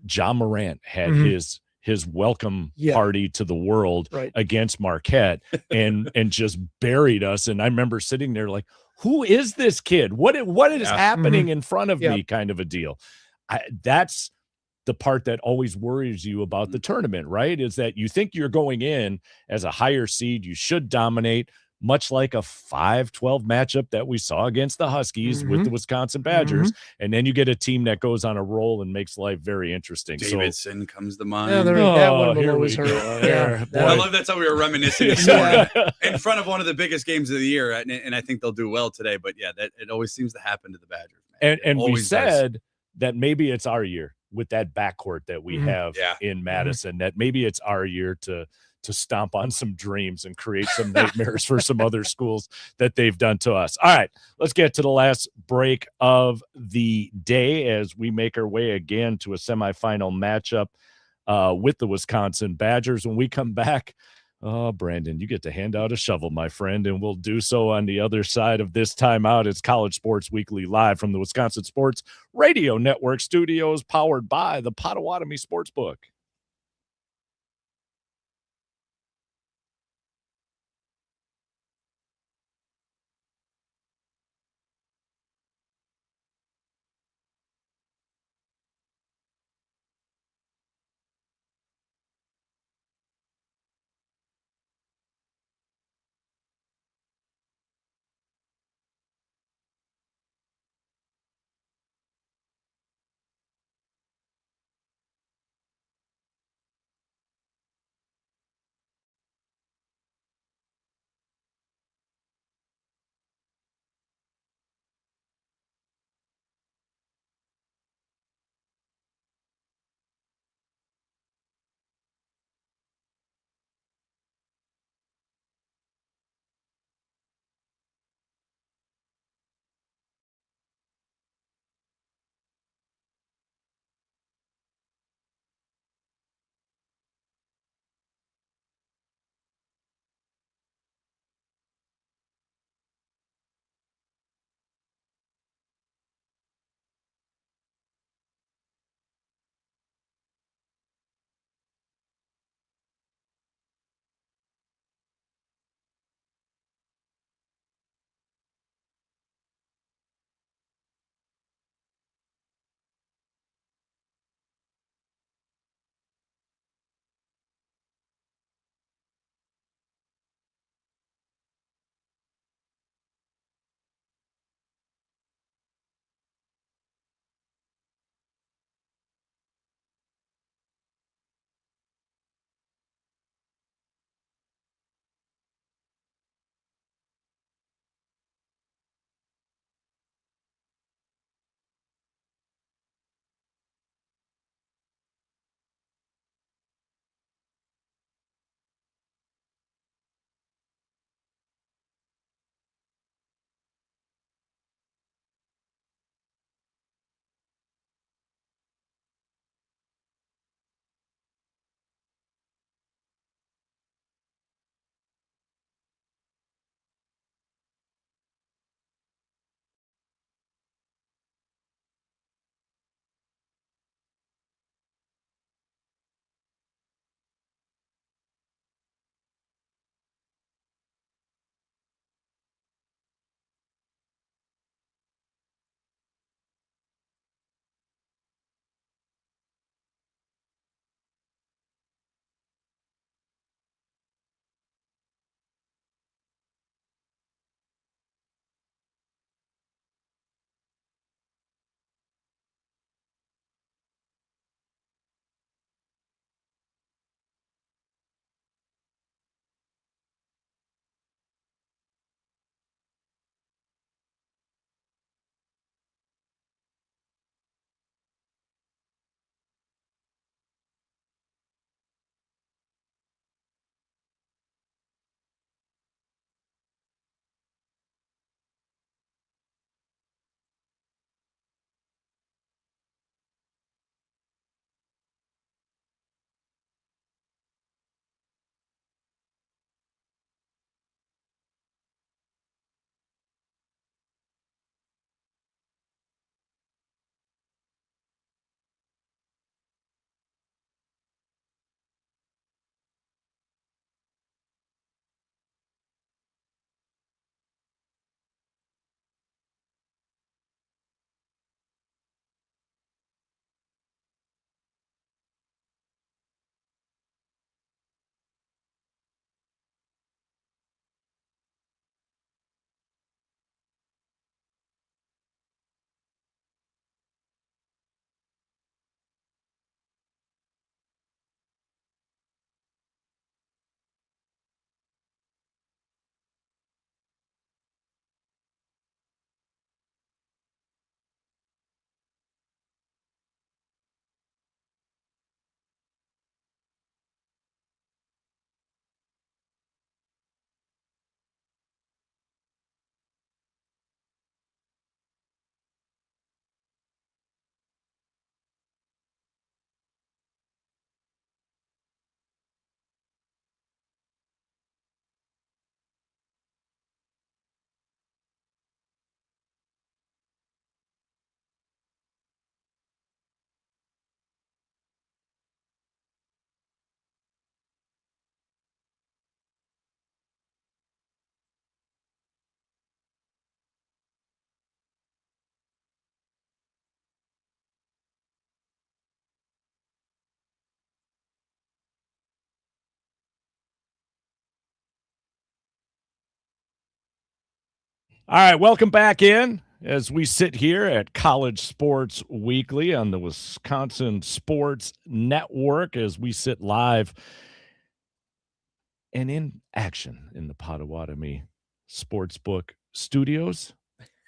John Morant had his welcome party to the world against Marquette and just buried us. And I remember sitting there like, who is this kid? What is happening in front of me, kind of a deal. That's the part that always worries you about the tournament, right? Is that you think you're going in as a higher seed, you should dominate, much like a 5-12 matchup that we saw against the Huskies with the Wisconsin Badgers. And then you get a team that goes on a roll and makes life very interesting. Davidson comes to mind. Yeah, that one will always hurt. I love that's how we were reminiscing this morning in front of one of the biggest games of the year. And I think they'll do well today. But it always seems to happen to the Badgers. Man. And we said that maybe it's our year with that backcourt that we have in Madison, that maybe it's our year to stomp on some dreams and create some nightmares for some other schools that they've done to us. All right, let's get to the last break of the day as we make our way again to a semifinal matchup with the Wisconsin Badgers. When we come back, Brandon, you get to hand out a shovel, my friend, and we'll do so on the other side of this timeout. It's College Sports Weekly live from the Wisconsin Sports Radio Network studios, powered by the Potawatomi Sportsbook. All right, welcome back in as we sit here at College Sports Weekly on the Wisconsin Sports Network as we sit live and in action in the Potawatomi Sportsbook Studios.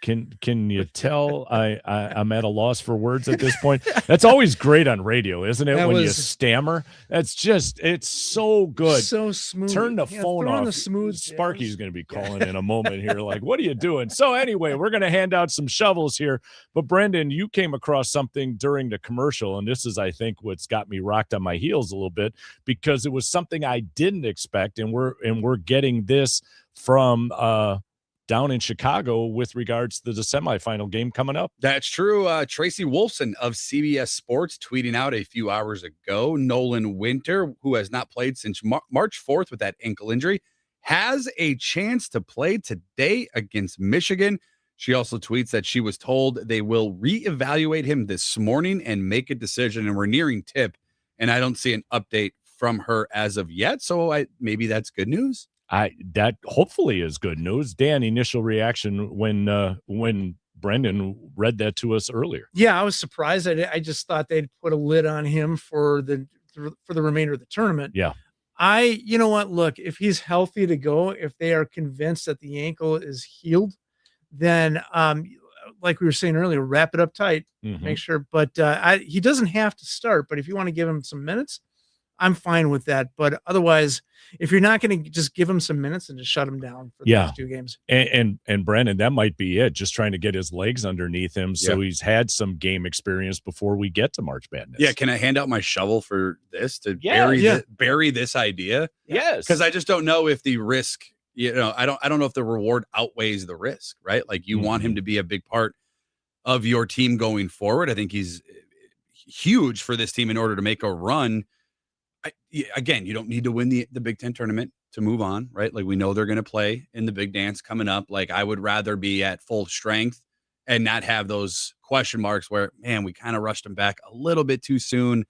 Can you tell I'm at a loss for words at this point? That's always great on radio, isn't it? When you stammer, it's so good. So smooth. Turn the phone off. The smooth Sparky's going to be calling in a moment here. Like, what are you doing? So anyway, we're going to hand out some shovels here. But Brendan, you came across something during the commercial, and this is, I think, what's got me rocked on my heels a little bit because it was something I didn't expect, and we're getting this from down in Chicago with regards to the semifinal game coming up. That's true. Tracy Wolfson of CBS Sports tweeting out a few hours ago, Nolan Winter, who has not played since March 4th with that ankle injury, has a chance to play today against Michigan. She also tweets that she was told they will reevaluate him this morning and make a decision, and we're nearing tip, and I don't see an update from her as of yet, so maybe that's good news. That hopefully is good news. Dan, initial reaction when Brendan read that to us earlier. Yeah, I was surprised. I just thought they'd put a lid on him for the remainder of the tournament. Yeah. You know what? Look, if he's healthy to go, if they are convinced that the ankle is healed, then like we were saying earlier, wrap it up tight, make sure. But he doesn't have to start. But if you want to give him some minutes, I'm fine with that. But otherwise, if you're not going to just give him some minutes and just shut him down for the next 2 games. And Brandon, that might be it. Just trying to get his legs underneath him so he's had some game experience before we get to March Madness. Yeah, can I hand out my shovel for this to bury this idea? Yes. Because I just don't know if the risk, I don't know if the reward outweighs the risk, right? Like you want him to be a big part of your team going forward. I think he's huge for this team in order to make a run. Again, you don't need to win the Big Ten tournament to move on, right? Like we know they're going to play in the big dance coming up. Like I would rather be at full strength and not have those question marks where, man, we kind of rushed him back a little bit too soon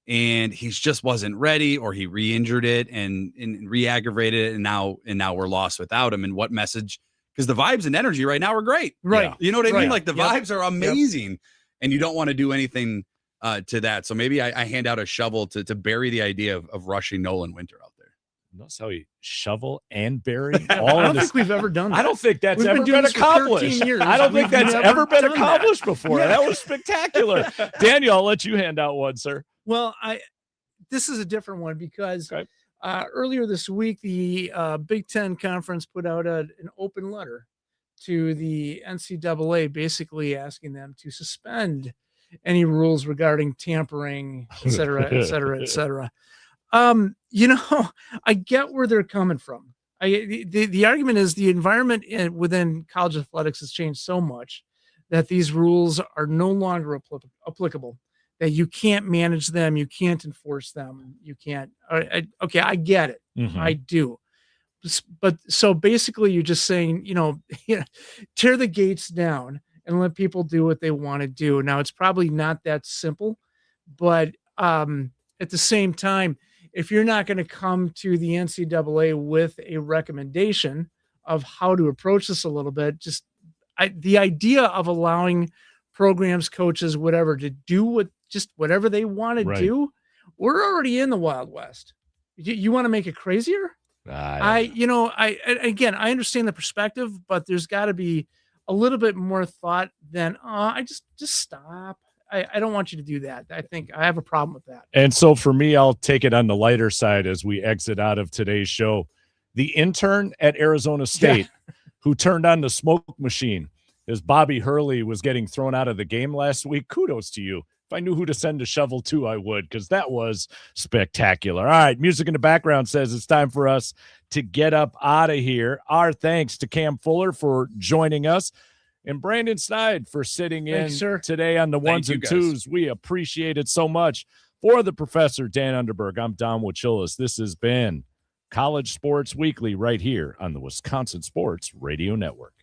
and he just wasn't ready, or he re-injured it and re-aggravated it. And now we're lost without him. And what message? Because the vibes and energy right now are great. Right. You know what I mean? Like the vibes are amazing and you don't want to do anything to that. So maybe I hand out a shovel to bury the idea of rushing Nolan Winter out there. Notice how he shovel and bury I don't think we've ever done that. I don't think that's We've ever been accomplished. I don't think that's ever been accomplished before. That was spectacular. Daniel, I'll let you hand out one, sir. Well, this is a different one because earlier this week, the Big Ten Conference put out an open letter to the NCAA, basically asking them to suspend any rules regarding tampering, et cetera, et cetera, et cetera. I get where they're coming from. The argument is the environment within college athletics has changed so much that these rules are no longer applicable, that you can't manage them, you can't enforce them, you can't. Okay, I get it. I do. But so basically you're just saying, tear the gates down and let people do what they want to do. Now, it's probably not that simple, but at the same time, if you're not going to come to the NCAA with a recommendation of how to approach this a little bit, the idea of allowing programs, coaches, whatever, to do whatever they want to do, we're already in the Wild West. You want to make it crazier? I understand the perspective, but there's got to be a little bit more thought than I just stop. I don't want you to do that. I think I have a problem with that. And so for me, I'll take it on the lighter side as we exit out of today's show. The intern at Arizona State who turned on the smoke machine as Bobby Hurley was getting thrown out of the game last week. Kudos to you. If I knew who to send a shovel to, I would, because that was spectacular. All right, music in the background says it's time for us to get up out of here. Our thanks to Cam Fuller for joining us and Brandon Sneid for sitting in today on the ones and twos. We appreciate it so much. For the professor, Dan Underberg, I'm Don Wojczulis. This has been College Sports Weekly right here on the Wisconsin Sports Radio Network.